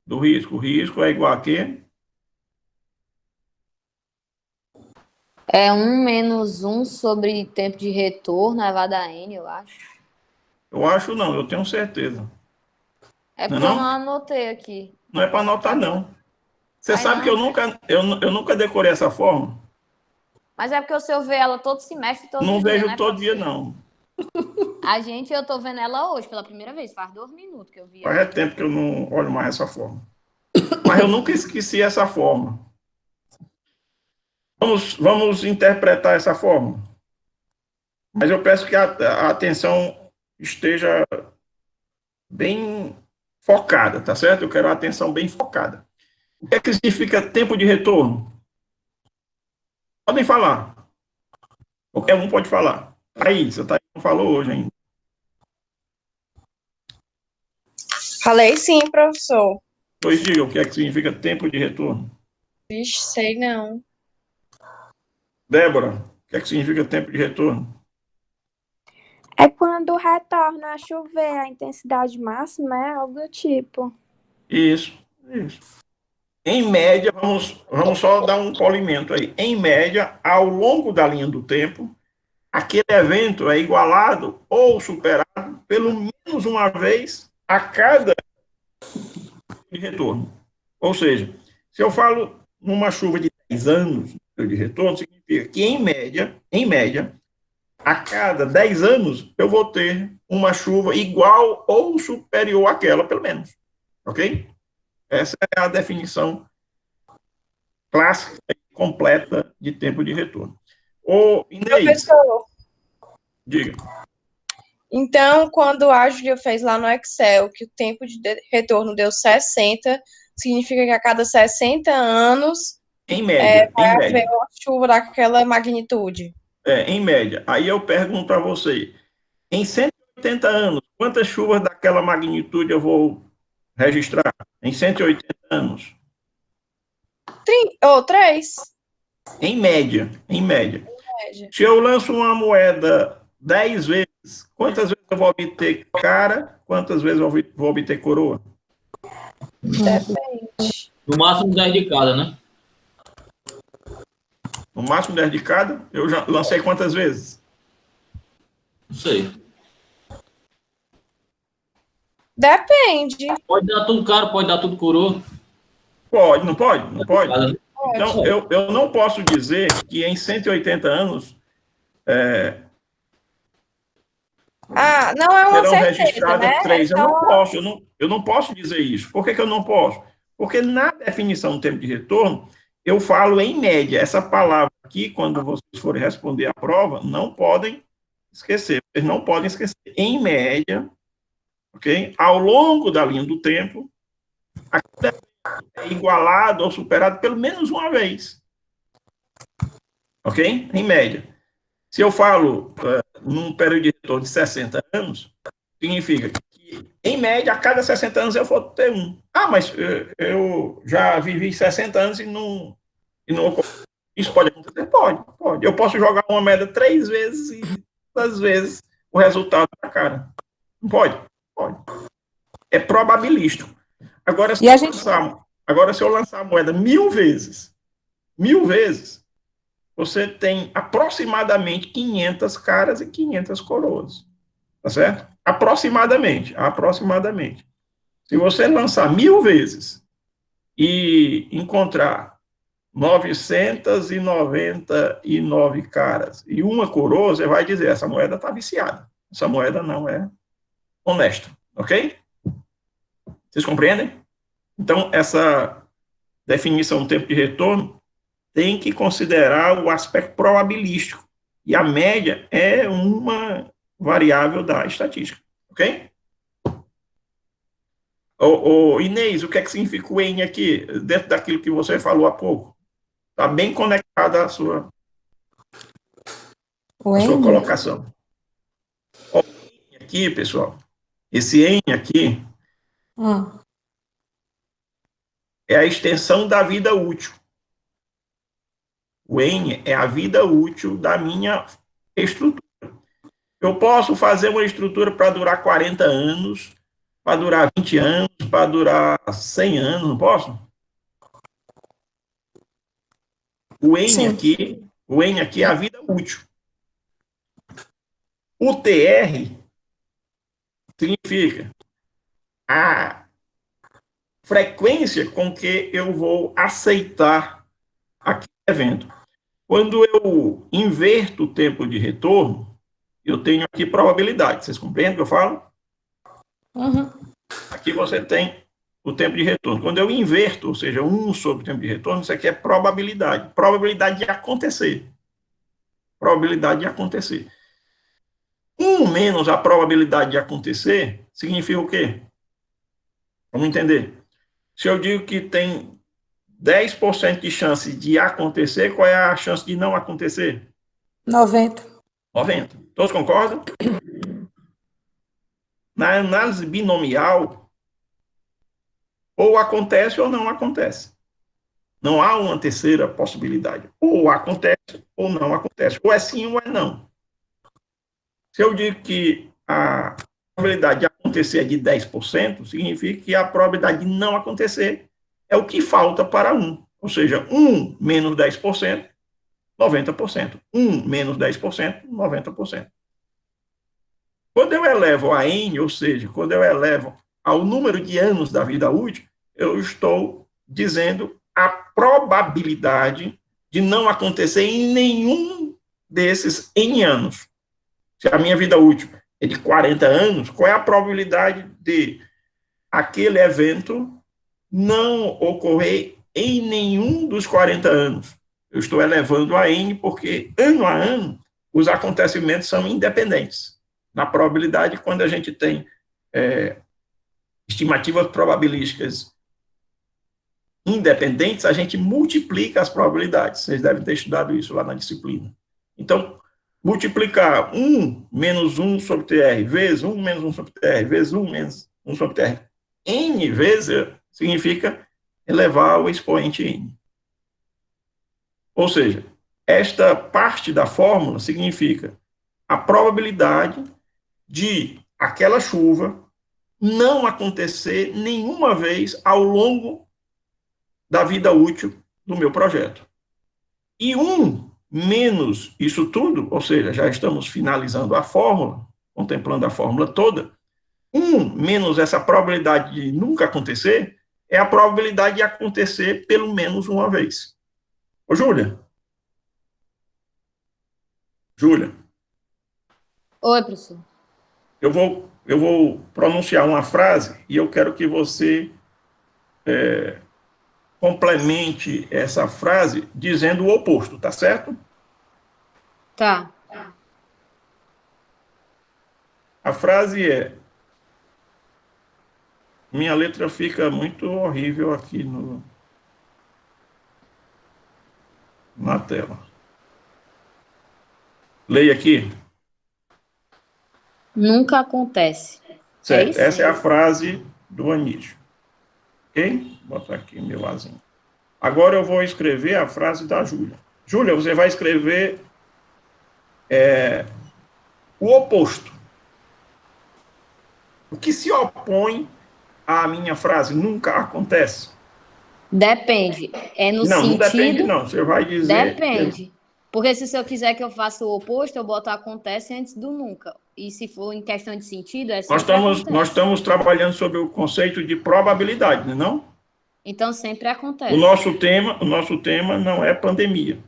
Do risco. O risco é igual a quê? É 1 menos 1 sobre tempo de retorno, elevado a n, eu acho. Eu acho não, eu tenho certeza. É Não é porque eu não? não anotei aqui. Não é para anotar, não. Você Vai sabe não. que eu nunca decorei essa fórmula? Mas é porque o senhor vê ela todo semestre, todo Não dia, vejo né, todo dia, professor? não. Eu tô vendo ela hoje pela primeira vez, faz 2 minutos que eu vi Faz ela. tempo que eu não olho mais essa fórmula. Mas eu nunca esqueci essa fórmula. Vamos interpretar essa fórmula. Mas eu peço que a atenção esteja bem focada, tá certo? Eu quero a atenção bem focada. O que é que significa tempo de retorno? Podem falar. Qualquer um pode falar. Aí, você não falou hoje ainda. Falei sim, professor. Pois diga, o que é que significa tempo de retorno? Vixe, sei não. Débora, o que é que significa tempo de retorno? É quando retorna a chover, a intensidade máxima é algo do tipo. Isso, isso. Em média, vamos só dar um polimento aí. Em média, ao longo da linha do tempo, aquele evento é igualado ou superado pelo menos uma vez a cada de retorno. Ou seja, se eu falo numa chuva de 10 anos de retorno, significa que, em média, a cada 10 anos, eu vou ter uma chuva igual ou superior àquela, pelo menos. Ok? Essa é a definição clássica e completa de tempo de retorno. Ô, Inês, Professor, diga. então, quando a Júlia fez lá no Excel que o tempo de retorno deu 60, significa que a cada 60 anos Em média, vai haver uma chuva daquela magnitude. em média. Aí eu pergunto a você, em 180 anos, quantas chuvas daquela magnitude eu vou registrar? Em 180 anos? Ou 3. Em média, em média. Se eu lanço uma moeda 10 vezes, quantas vezes eu vou obter cara? Quantas vezes eu vou obter coroa? Depende. No máximo 10 de cada, né? No máximo 10 de cada. Eu já lancei quantas vezes? Não sei. Depende. Pode dar tudo caro, pode dar tudo coroa. Pode, não pode? Não pode? Cada, né? Então, eu não posso dizer que em 180 anos Ah, não é uma serão certeza, registradas né? É 3. Eu só não posso, eu não posso dizer isso. Por que, que eu não posso? Porque na definição do tempo de retorno, eu falo em média. Essa palavra aqui, quando vocês forem responder a prova, não podem esquecer. Vocês não podem esquecer. Em média, ok? Ao longo da linha do tempo, é igualado ou superado pelo menos uma vez. Ok? Em média. Se eu falo num período de retorno de 60 anos, significa que, em média, a cada 60 anos eu vou ter um. Ah, mas eu já vivi 60 anos e não isso pode acontecer? Pode, pode. Eu posso jogar uma média 3 vezes e duas vezes o resultado da cara. Não pode? Pode. É probabilístico. Agora, E a gente. se eu lançar a moeda 1000 vezes, você tem aproximadamente 500 caras e 500 coroas. Tá certo? Aproximadamente, aproximadamente. Se você lançar 1000 vezes e encontrar 999 caras e uma coroa, você vai dizer, essa moeda está viciada. Essa moeda não é honesta. Ok? Vocês compreendem? Então, essa definição do tempo de retorno tem que considerar o aspecto probabilístico. E a média é uma variável da estatística. Ok? Inês, o que é que significa o N aqui, dentro daquilo que você falou há pouco? Está bem conectada à sua colocação. O N aqui, pessoal, esse N aqui é a extensão da vida útil. O N é a vida útil da minha estrutura. Eu posso fazer uma estrutura para durar 40 anos, para durar 20 anos, para durar 100 anos, não posso? O N aqui é a vida útil. O TR significa a frequência com que eu vou aceitar aquele evento. Quando eu inverto o tempo de retorno, eu tenho aqui probabilidade. Vocês compreendem o que eu falo? Uhum. Aqui você tem o tempo de retorno. Quando eu inverto, ou seja, 1 sobre o tempo de retorno, isso aqui é probabilidade. Probabilidade de acontecer. Probabilidade de acontecer. 1 menos a probabilidade de acontecer significa o quê? Vamos entender. Se eu digo que tem 10% de chance de acontecer, qual é a chance de não acontecer? 90. 90. Todos concordam? Na análise binomial, ou acontece ou não acontece. Não há uma terceira possibilidade. Ou acontece ou não acontece. Ou é sim ou é não. Se eu digo que a probabilidade de acontecer é de 10%, significa que a probabilidade de não acontecer é o que falta para 1. Ou seja, 1 menos 10%, 90%. 1 menos 10%, 90%. Quando eu elevo a n, ou seja, quando eu elevo ao número de anos da vida útil, eu estou dizendo a probabilidade de não acontecer em nenhum desses n anos. Se a minha vida útil é de 40 anos, qual é a probabilidade de aquele evento não ocorrer em nenhum dos 40 anos? Eu estou elevando a n porque, ano a ano, os acontecimentos são independentes. Na probabilidade, quando a gente tem estimativas probabilísticas independentes, a gente multiplica as probabilidades. Vocês devem ter estudado isso lá na disciplina. Então, multiplicar 1 menos 1 sobre TR vezes 1 menos 1 sobre TR vezes 1 menos 1 sobre TR n vezes significa elevar ao expoente n. Ou seja, esta parte da fórmula significa a probabilidade de aquela chuva não acontecer nenhuma vez ao longo da vida útil do meu projeto. E 1 menos isso tudo, ou seja, já estamos finalizando a fórmula, contemplando a fórmula toda, 1 menos essa probabilidade de nunca acontecer é a probabilidade de acontecer pelo menos uma vez. Ô, Júlia. Júlia. Oi, professor. Eu vou pronunciar uma frase e eu quero que você complemente essa frase dizendo o oposto, tá certo? Tá. A frase é... Minha letra fica muito horrível aqui na tela. Leia aqui. Nunca acontece. Certo, isso? essa é a frase do Anísio. Ok? Vou botar aqui meu azinho. Agora eu vou escrever a frase da Júlia. Júlia, você vai escrever o oposto. O que se opõe à minha frase nunca acontece? Depende. É no Não, não depende, sentido. não. Você vai dizer. Depende. Porque se eu quiser que eu faça o oposto, eu boto acontece antes do nunca. E se for em questão de sentido, é sempre acontece. Nós estamos trabalhando sobre o conceito de probabilidade, não é não? Então sempre acontece. O nosso tema não é pandemia.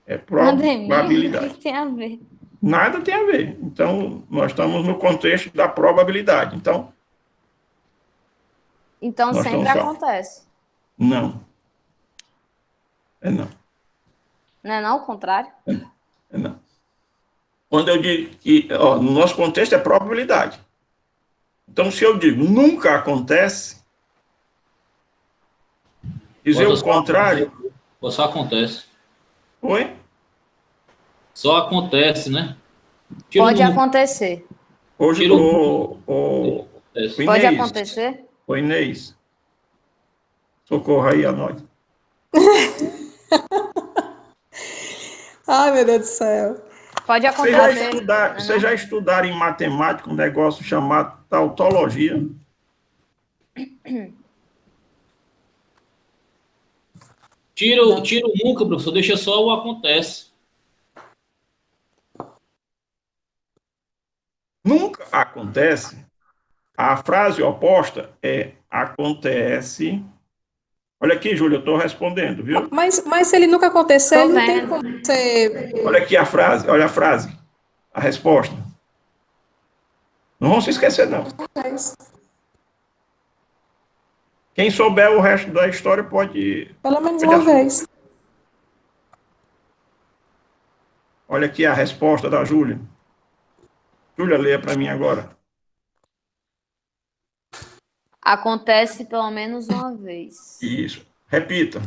É Pandemia? probabilidade. O que tem a ver? Nada tem a ver. Então, nós estamos no contexto da probabilidade. Então sempre acontece. Não. É não. Não é não o contrário? É não. Quando eu digo que no nosso contexto é probabilidade. Então, se eu digo nunca acontece, dizer o contrário... Só acontece. Oi? Só acontece, né? Pode acontecer. Hoje, Pode acontecer? O Inês, socorro aí a nós. Ai, meu Deus do céu. Pode acontecer. Vocês já estudaram em matemática um negócio chamado tautologia? Tira o nunca, professor, deixa só o acontece. Nunca acontece A frase oposta é acontece. Olha aqui, Júlia, eu estou respondendo, viu? Mas se ele nunca acontecer, Tô não tem vendo. como você. Olha aqui a frase, olha a frase, a resposta. Não vão se esquecer, não. Quem souber o resto da história pode. Pelo menos pode uma vez. Olha aqui a resposta da Júlia. Júlia, leia para mim agora. Acontece pelo menos uma vez. Isso. Repita.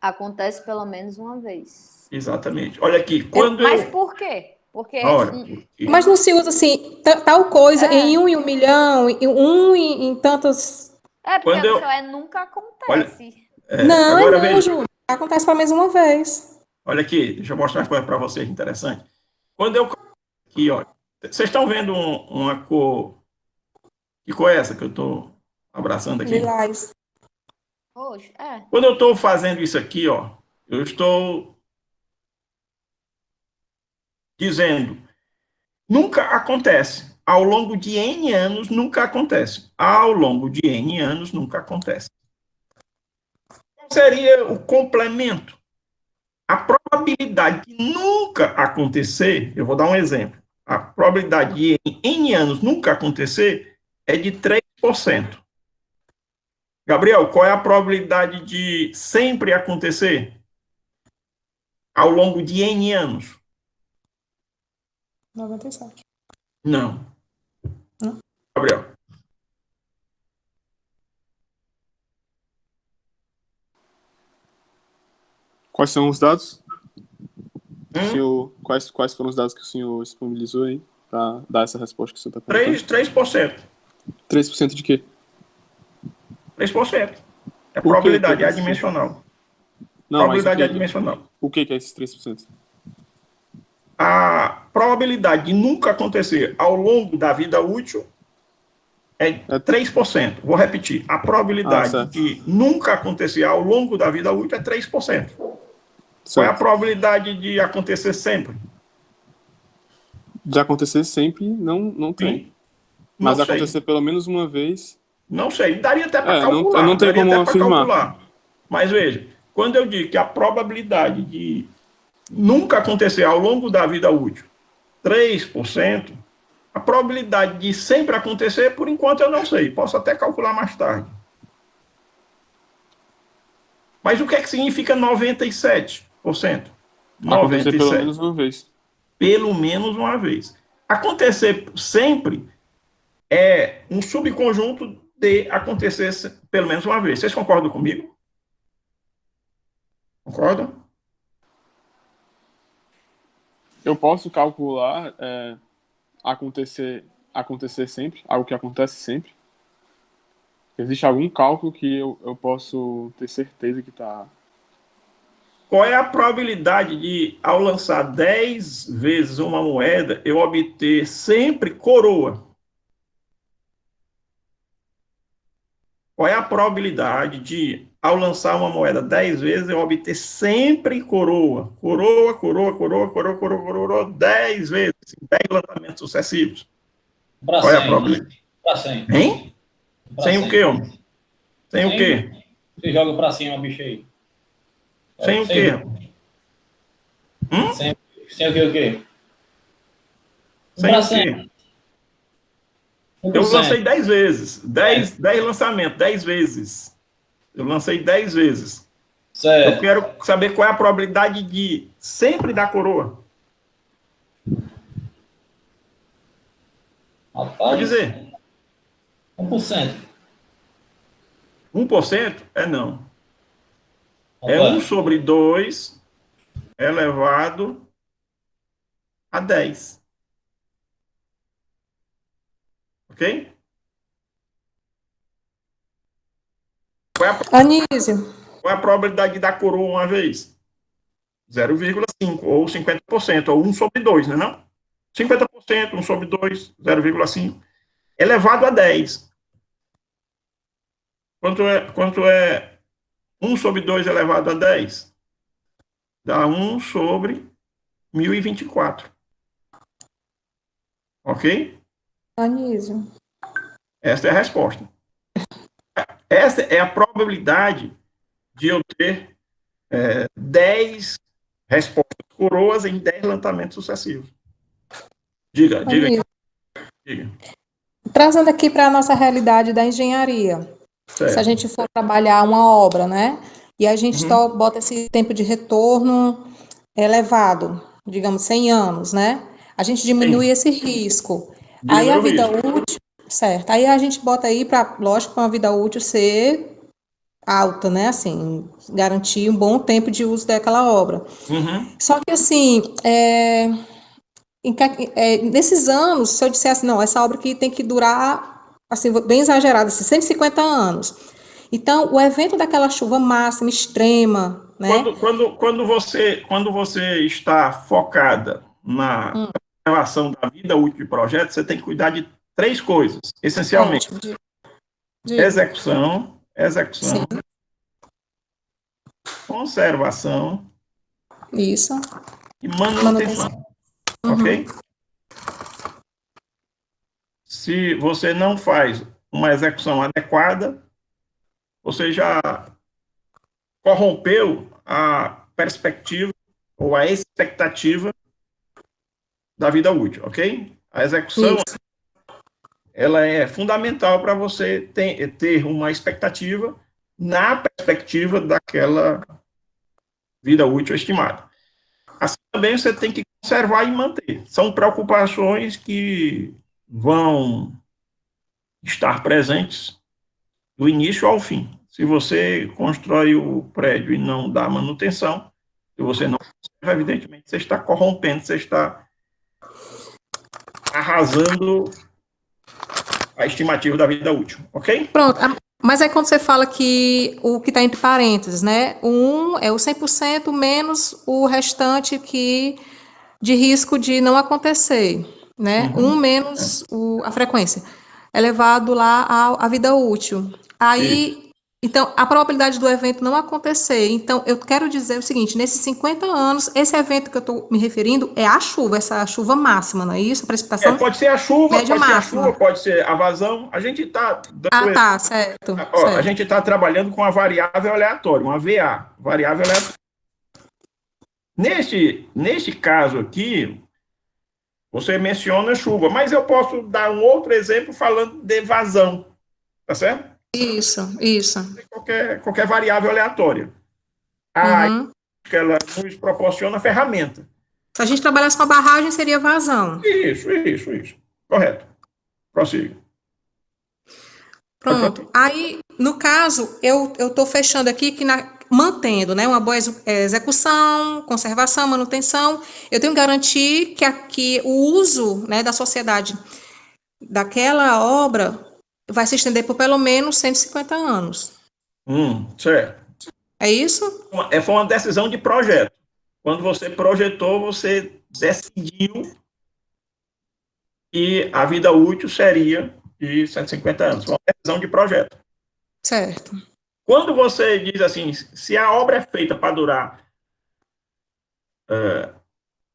Acontece pelo menos uma vez. Exatamente. Olha aqui, quando Mas eu. por quê? Porque Olha, Mas não se usa assim, tal coisa em 1 em 1 milhão, em 1 em tantas. porque quando o eu. seu nunca Olha, acontece. Não, agora não, veja. Júlio. Acontece pelo menos uma vez. Olha aqui, deixa eu mostrar uma coisa para vocês interessante. Quando eu. Aqui, ó. Vocês estão vendo uma cor. Que cor é essa que eu estou abraçando aqui? Lilás. Poxa, Quando eu estou fazendo isso aqui, ó, eu estou dizendo, nunca acontece. Ao longo de N anos, nunca acontece. Ao longo de N anos, nunca acontece. Qual seria o complemento? A probabilidade de nunca acontecer, eu vou dar um exemplo. A probabilidade de em N anos nunca acontecer é de 3%. Gabriel, qual é a probabilidade de sempre acontecer ao longo de N anos? 97. Não. Não? Gabriel. Quais são os dados? Hum? Quais foram os dados que o senhor disponibilizou aí para dar essa resposta que o senhor está perguntando? 3%. 3% de quê? 3%. É Por que probabilidade, é é 3%? adimensional. Não, mas Probabilidade adimensional. o que é esses 3%? A probabilidade de nunca acontecer ao longo da vida útil é 3%. Vou repetir. A probabilidade certo. de nunca acontecer ao longo da vida útil é 3%. Qual é a Certo. probabilidade de acontecer sempre? De acontecer sempre, não tem. Sim. Mas Não sei. acontecer pelo menos uma vez. Não sei. Daria até para Não calcular. tem Daria como até para afirmar. calcular. Mas veja, quando eu digo que a probabilidade de nunca acontecer ao longo da vida útil 3%, a probabilidade de sempre acontecer, por enquanto, eu não sei. Posso até calcular mais tarde. Mas o que é que significa 97%? Acontecer 97%. pelo menos uma vez. Pelo menos uma vez. Acontecer sempre é um subconjunto de acontecer pelo menos uma vez. Vocês concordam comigo? Concordam? Eu posso calcular acontecer sempre, algo que acontece sempre. Existe algum cálculo que eu posso ter certeza que está... Qual é a probabilidade de, ao lançar 10 vezes uma moeda, eu obter sempre coroa? Qual é a probabilidade de, ao lançar uma moeda 10 vezes, eu obter sempre coroa? Coroa, coroa, coroa, coroa, coroa, coroa, 10 vezes, 10 lançamentos sucessivos. Qual é a probabilidade? Pra 100. Hein? Pra Sem 100. o quê, homem? Sem o quê? Você joga pra cima, bicho aí. Sem o quê? Sem o quê? Sem o quê? Eu lancei 10 vezes. 10 lançamentos, 10 vezes. Eu lancei 10 vezes. Certo. Eu quero saber qual é a probabilidade de sempre dar coroa. Rapaz, Pode dizer. 1%. 1% é não. É Rapaz. 1 sobre 2 elevado a 10. Ok? Anísio. Qual é a probabilidade de dar coroa uma vez? 0,5 ou 50%, ou 1 sobre 2, não é não? 50%, 1 sobre 2, 0,5. Elevado a 10. Quanto é 1 sobre 2 elevado a 10? Dá 1 sobre 1024. Ok? Anísio. Essa é a resposta. Essa é a probabilidade de eu ter 10 respostas coroas em 10 levantamentos sucessivos. Diga. Trazendo aqui para a nossa realidade da engenharia. Se a gente for trabalhar uma obra, né? E a gente bota esse tempo de retorno elevado, digamos 100 anos, né? A gente diminui esse risco. Aí a vida útil, certo? Aí a gente bota aí para, lógico, para uma vida útil ser alta, né? Assim, garantir um bom tempo de uso daquela obra. Só que assim, nesses anos, se eu dissesse, não, essa obra aqui tem que durar, assim, bem exagerado, assim, 150 anos. Então, o evento daquela chuva máxima, extrema, né? Quando você está focada na relação da vida útil do projeto, você tem que cuidar de 3 coisas, essencialmente. Execução, Sim. Conservação Isso. e manutenção. Ok? Se você não faz uma execução adequada, você já corrompeu a perspectiva ou a expectativa da vida útil, ok? A execução, ela é fundamental para você ter uma expectativa na perspectiva daquela vida útil estimada. Assim também você tem que conservar e manter. São preocupações que vão estar presentes do início ao fim. Se você constrói o prédio e não dá manutenção, se você não conserva, evidentemente, você está corrompendo, você está arrasando a estimativa da vida útil, ok? Pronto. Mas aí quando você fala que o que está entre parênteses, né? É o 100% menos o restante de risco de não acontecer, né? Menos a frequência, elevado lá à vida útil. Aí, então, a probabilidade do evento não acontecer. Então, eu quero dizer o seguinte, nesses 50 anos, esse evento que eu estou me referindo é a chuva, essa chuva máxima, não é isso? A precipitação pode ser a chuva, média máxima. Pode ser a vazão. A gente está... certo. A gente está trabalhando com a variável aleatória, uma VA, variável aleatória. Neste caso aqui, você menciona chuva, mas eu posso dar um outro exemplo falando de vazão, tá certo? Isso. Qualquer variável aleatória. Que ela nos proporciona ferramenta. Se a gente trabalhasse com a barragem, seria vazão. Isso. Correto. Prossiga. Pronto. Aí, no caso, eu estou fechando aqui que mantendo, né, uma boa execução, conservação, manutenção, eu tenho que garantir que o uso, né, da sociedade daquela obra vai se estender por pelo menos 150 anos. Certo. É isso? Foi uma decisão de projeto. Quando você projetou, você decidiu que a vida útil seria de 150 anos. Foi uma decisão de projeto. Certo. Quando você diz assim, se a obra é feita para durar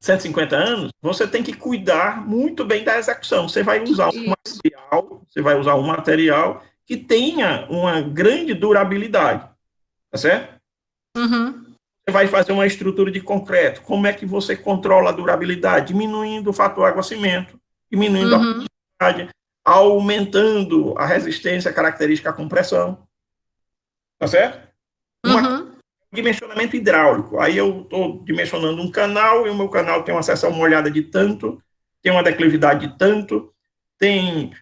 150 anos, você tem que cuidar muito bem da execução. Você vai usar um material que tenha uma grande durabilidade, tá certo? Você vai fazer uma estrutura de concreto. Como é que você controla a durabilidade? Diminuindo o fator água-cimento, diminuindo a umidade, aumentando a resistência característica à compressão. Tá certo? Dimensionamento hidráulico. Aí eu estou dimensionando um canal e o meu canal tem uma seção molhada de tanto, tem uma declividade de tanto, tem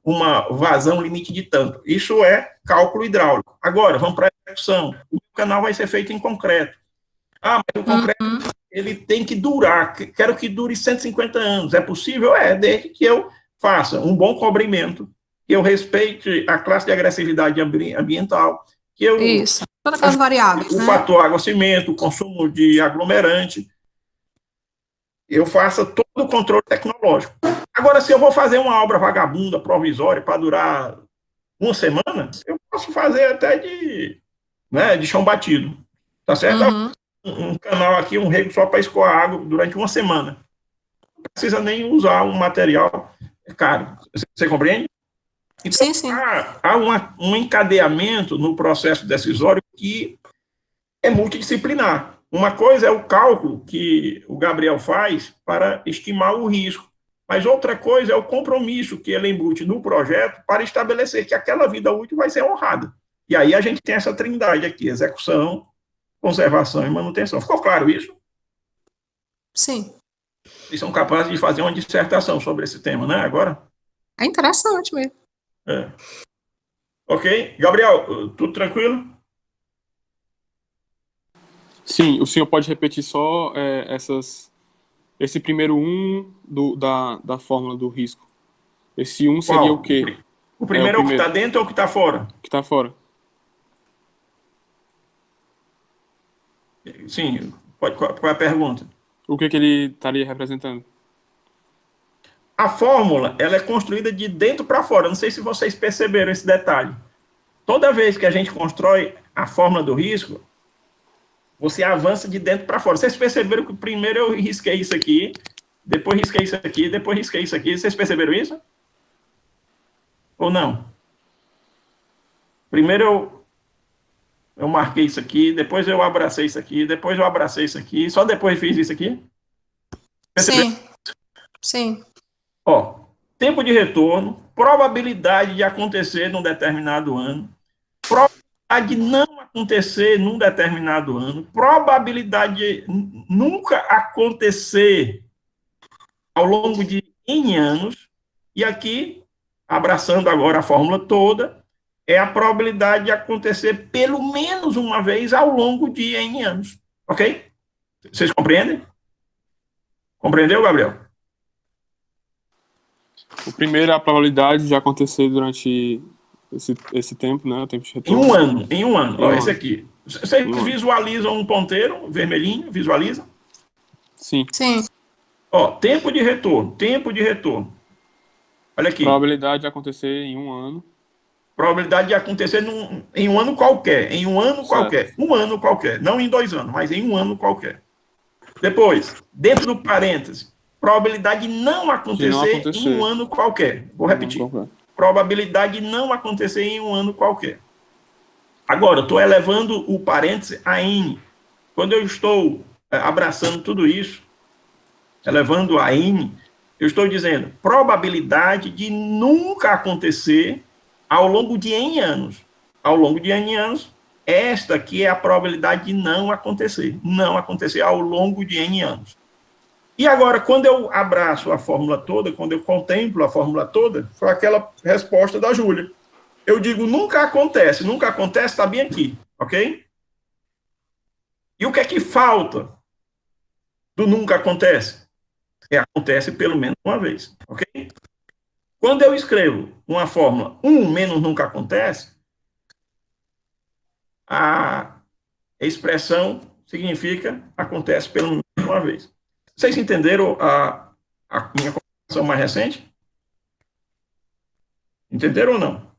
uma vazão limite de tanto. Isso é cálculo hidráulico. Agora, vamos para a execução. O canal vai ser feito em concreto. Mas o concreto ele tem que durar. Quero que dure 150 anos. É possível? Desde que eu faça um bom cobrimento, que eu respeite a classe de agressividade ambiental, que eu... Isso, todas as variáveis, o fator água-cimento, o consumo de aglomerante, eu faça todo o controle tecnológico. Agora, se eu vou fazer uma obra vagabunda, provisória, para durar uma semana, eu posso fazer até de chão batido, tá certo? Um canal aqui, um rego só para escoar água durante uma semana. Não precisa nem usar um material é caro. Você compreende? Então, Sim, sim. há um encadeamento no processo decisório que é multidisciplinar. Uma coisa é o cálculo que o Gabriel faz para estimar o risco, mas outra coisa é o compromisso que ele embute no projeto para estabelecer que aquela vida útil vai ser honrada. E aí a gente tem essa trindade aqui, execução, conservação e manutenção. Ficou claro isso? Sim. Vocês são capazes de fazer uma dissertação sobre esse tema, né, agora? É interessante mesmo. É. Ok. Gabriel, tudo tranquilo? Sim, o senhor pode repetir só esse primeiro da fórmula do risco. Esse seria Qual? o quê? O primeiro é o que está dentro ou o que está fora? Que está fora. Sim. Qual é a pergunta? O que ele estaria representando? A fórmula, ela é construída de dentro para fora. Não sei se vocês perceberam esse detalhe. Toda vez que a gente constrói a fórmula do risco, você avança de dentro para fora. Vocês perceberam que primeiro eu risquei isso aqui, depois risquei isso aqui, depois risquei isso aqui. Vocês perceberam isso? Ou não? Primeiro eu marquei isso aqui, depois eu abracei isso aqui, depois eu abracei isso aqui, só depois fiz isso aqui? Perceberam? Sim. Sim. Ó, tempo de retorno, probabilidade de acontecer num determinado ano, probabilidade de não acontecer num determinado ano, probabilidade de nunca acontecer ao longo de N anos, e aqui, abraçando agora a fórmula toda, é a probabilidade de acontecer pelo menos uma vez ao longo de N anos. Ok? Vocês compreendem? Compreendeu, Gabriel? O primeiro é a probabilidade de acontecer durante esse tempo, né? O tempo de Em retorno. um ano. Ó, esse aqui. Vocês visualizam um ponteiro vermelhinho? Visualiza? Sim. Sim. Ó, tempo de retorno. Olha aqui. Probabilidade de acontecer em um ano. Probabilidade de acontecer em um ano qualquer. Certo. Um ano qualquer. Não em 2 anos, mas em um ano qualquer. Depois, dentro do parêntese, probabilidade de não acontecer em um ano qualquer. Vou repetir. Probabilidade de não acontecer em um ano qualquer. Agora, eu estou elevando o parêntese a N. Quando eu estou abraçando tudo isso, elevando a N, eu estou dizendo probabilidade de nunca acontecer ao longo de N anos. Ao longo de N anos, esta aqui é a probabilidade de não acontecer. Não acontecer ao longo de N anos. E agora, quando eu abraço a fórmula toda, quando eu contemplo a fórmula toda, foi aquela resposta da Júlia. Eu digo, nunca acontece, está bem aqui, ok? E o que é que falta do nunca acontece? Acontece pelo menos uma vez, ok? Quando eu escrevo uma fórmula 1 menos nunca acontece, a expressão significa acontece pelo menos uma vez. Vocês entenderam a minha colocação mais recente? Entenderam ou não?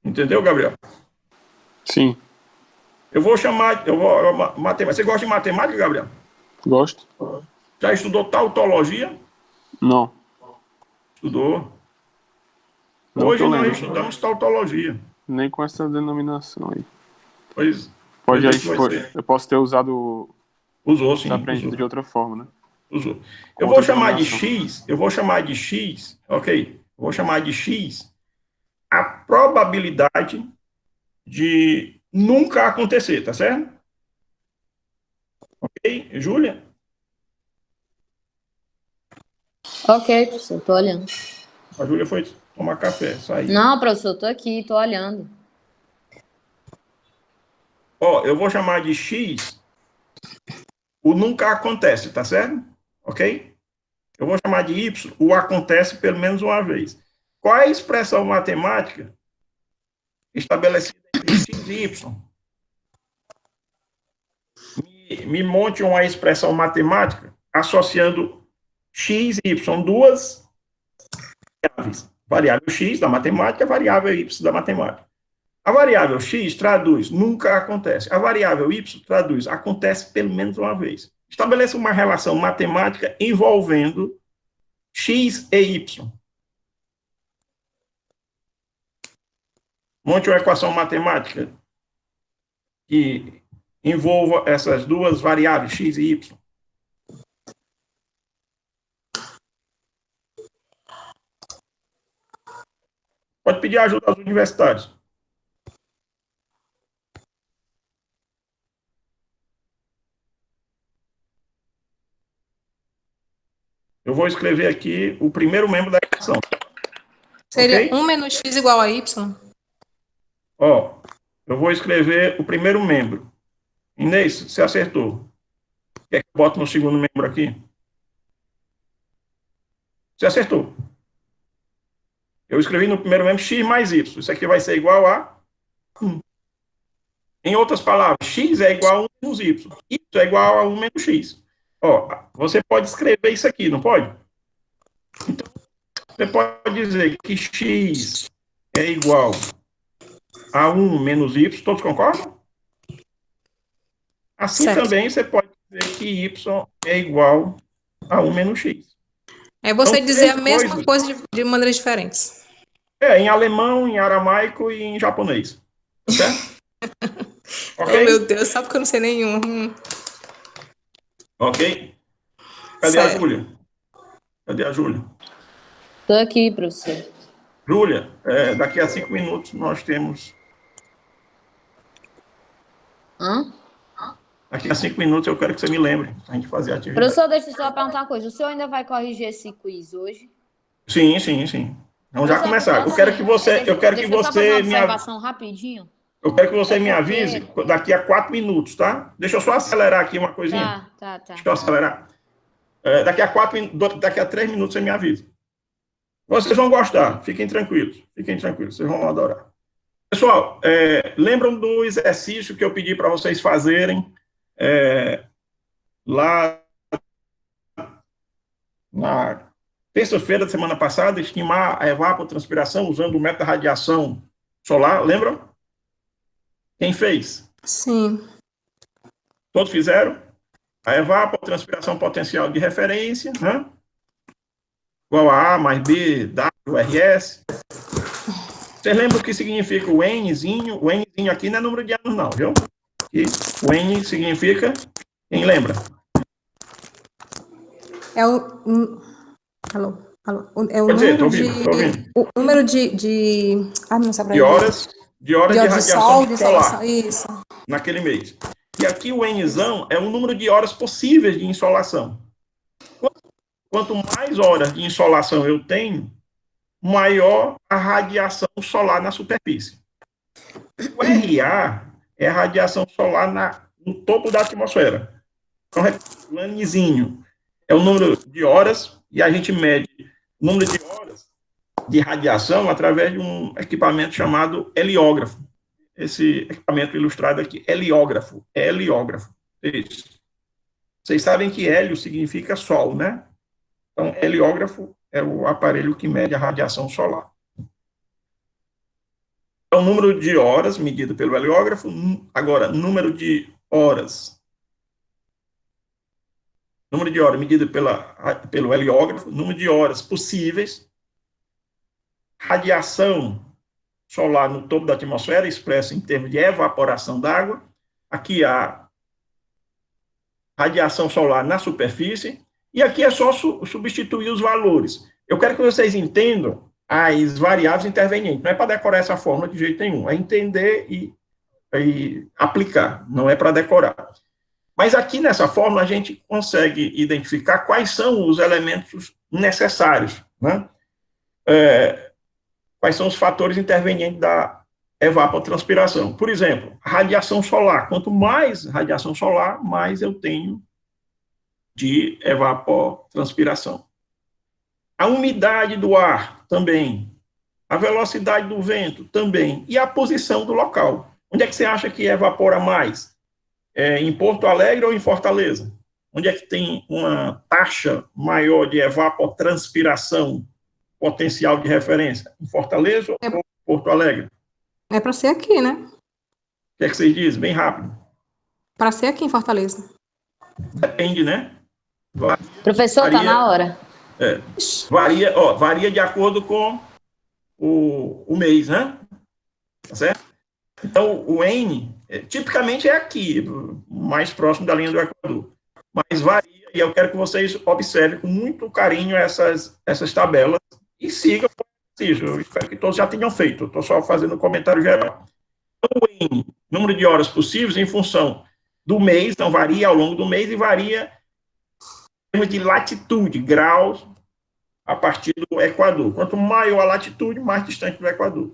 Entendeu, Gabriel? Sim. Matemática. Você gosta de matemática, Gabriel? Gosto. Já estudou tautologia? Não. Estudou. Não. Hoje nós estudamos tautologia. Nem com essa denominação aí. Pois. Eu posso ter usado. Usou, sim. Aprendido de outra forma, né? Usou. Eu vou chamar de X, ok? Eu vou chamar de X a probabilidade de nunca acontecer, tá certo? Ok, Júlia? Ok, professor, tô olhando. A Júlia foi tomar café, saiu. Não, professor, tô aqui, tô olhando. Ó, eu vou chamar de X o nunca acontece, tá certo? Ok? Eu vou chamar de Y o acontece pelo menos uma vez. Qual é a expressão matemática estabelecida entre X e Y? Me monte uma expressão matemática associando X e Y, duas variáveis. Variável X da matemática, variável Y da matemática. A variável X traduz nunca acontece. A variável Y traduz acontece pelo menos uma vez. Estabeleça uma relação matemática envolvendo x e y. Monte uma equação matemática que envolva essas duas variáveis, x e y. Pode pedir ajuda aos universitários. Eu vou escrever aqui o primeiro membro da equação. Seria Ok? 1 menos x igual a y? Ó, eu vou escrever o primeiro membro. Inês, você acertou. Quer que eu bote no segundo membro aqui? Você acertou. Eu escrevi no primeiro membro x mais y. Isso aqui vai ser igual a 1. Em outras palavras, x é igual a 1 menos y. Y é igual a 1 menos x. Ó, você pode escrever isso aqui, não pode? Então, você pode dizer que x é igual a 1 menos y. Todos concordam? Assim Certo. também você pode dizer que y é igual a 1 menos x. É você Então, dizer a três mesma coisas. coisa de maneiras diferentes. Em alemão, em aramaico e em japonês. Tá certo? Oh, Ok? meu Deus, só porque eu não sei nenhum. Ok? Cadê a Certo. Júlia? Cadê a Júlia? Tô aqui, professor. Júlia, daqui a 5 minutos nós temos... Hã? Daqui a 5 minutos eu quero que você me lembre a gente fazer a atividade. Professor, deixa eu só perguntar uma coisa. O senhor ainda vai corrigir esse quiz hoje? Sim, sim, sim. Vamos já Professor, começar. porque Eu quero assim, que você, deixa eu quero que eu só fazer uma você me observação rapidinho. Eu quero que você É me porque- avise daqui a 4 minutos, tá? Deixa eu só acelerar aqui uma coisinha. Tá. Deixa eu acelerar. Daqui a 3 minutos você me avisa. Vocês vão gostar, fiquem tranquilos, vocês vão adorar. Pessoal, lembram do exercício que eu pedi para vocês fazerem lá na terça-feira da semana passada, estimar a evapotranspiração usando o método de radiação solar, lembram? Quem fez? Sim. Todos fizeram? A evapotranspiração potencial de referência, né? Igual a A mais B, W, RS. Vocês lembram o que significa o Nzinho? O Nzinho aqui não é número de anos, não, viu? E o N significa, quem lembra? É o. Alô? É o Pode dizer, número tô ouvindo. O número de. Ah, não sabe De horas de radiação sol, de solar insolação. Isso. naquele mês. E aqui o Nzão é o número de horas possíveis de insolação. Quanto mais horas de insolação eu tenho, maior a radiação solar na superfície. O RA é a radiação solar no topo da atmosfera. Então, o Nzinho é o número de horas e a gente mede o número de horas de radiação através de um equipamento chamado heliógrafo. Esse equipamento ilustrado aqui, heliógrafo. Isso. Vocês sabem que hélio significa sol, né? Então, heliógrafo é o aparelho que mede a radiação solar. É o número de horas medido pelo heliógrafo. Agora, número de horas medido pelo heliógrafo, número de horas possíveis, radiação solar no topo da atmosfera, expressa em termos de evaporação d'água. Aqui a radiação solar na superfície. E aqui é só substituir os valores. Eu quero que vocês entendam as variáveis intervenientes. Não é para decorar essa fórmula de jeito nenhum. É entender e aplicar. Não é para decorar. Mas aqui nessa fórmula a gente consegue identificar quais são os elementos necessários, né? Quais são os fatores intervenientes da evapotranspiração. Por exemplo, radiação solar. Quanto mais radiação solar, mais eu tenho de evapotranspiração. A umidade do ar também. A velocidade do vento também. E a posição do local. Onde é que você acha que evapora mais? Em Porto Alegre ou em Fortaleza? Onde é que tem uma taxa maior de evapotranspiração potencial de referência? Em Fortaleza ou Porto Alegre? É para ser aqui, né? O que é que vocês dizem? Bem rápido. Para ser aqui em Fortaleza. Depende, né? Professor, tá na hora. Varia de acordo com o mês, né? Tá certo? Então, o N, tipicamente é aqui, mais próximo da linha do Equador. Mas varia, e eu quero que vocês observem com muito carinho essas tabelas e sigam o exercício. Eu espero que todos já tenham feito. Estou só fazendo um comentário geral. Então, o N, número de horas possíveis em função do mês, então varia ao longo do mês e varia em termos de latitude, graus, a partir do Equador. Quanto maior a latitude, mais distante do Equador.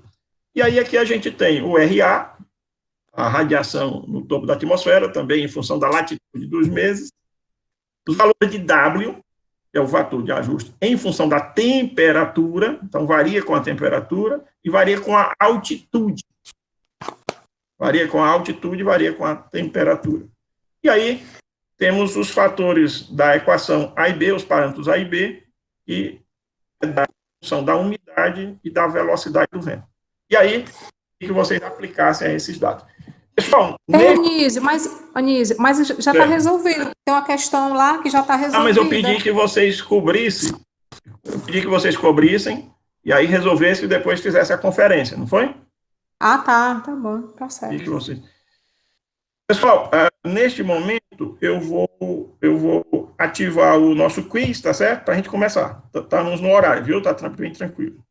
E aí aqui a gente tem o RA, a radiação no topo da atmosfera, também em função da latitude dos meses. Os valores de W, que é o fator de ajuste, em função da temperatura, então varia com a temperatura e varia com a altitude. Varia com a altitude, varia com a temperatura. E aí temos os fatores da equação A e B, os parâmetros A e B, que são da umidade e da velocidade do vento. E aí, que vocês aplicassem a esses dados. Pessoal, Anísio, mas já está resolvido. Tem uma questão lá que já está resolvida. Mas eu pedi que vocês cobrissem. Eu pedi que vocês cobrissem e aí resolvessem e depois fizessem a conferência, não foi? Tá bom, tá certo. Pessoal, neste momento eu vou ativar o nosso quiz, tá certo? Para a gente começar. Estamos no horário, viu? Tá bem tranquilo.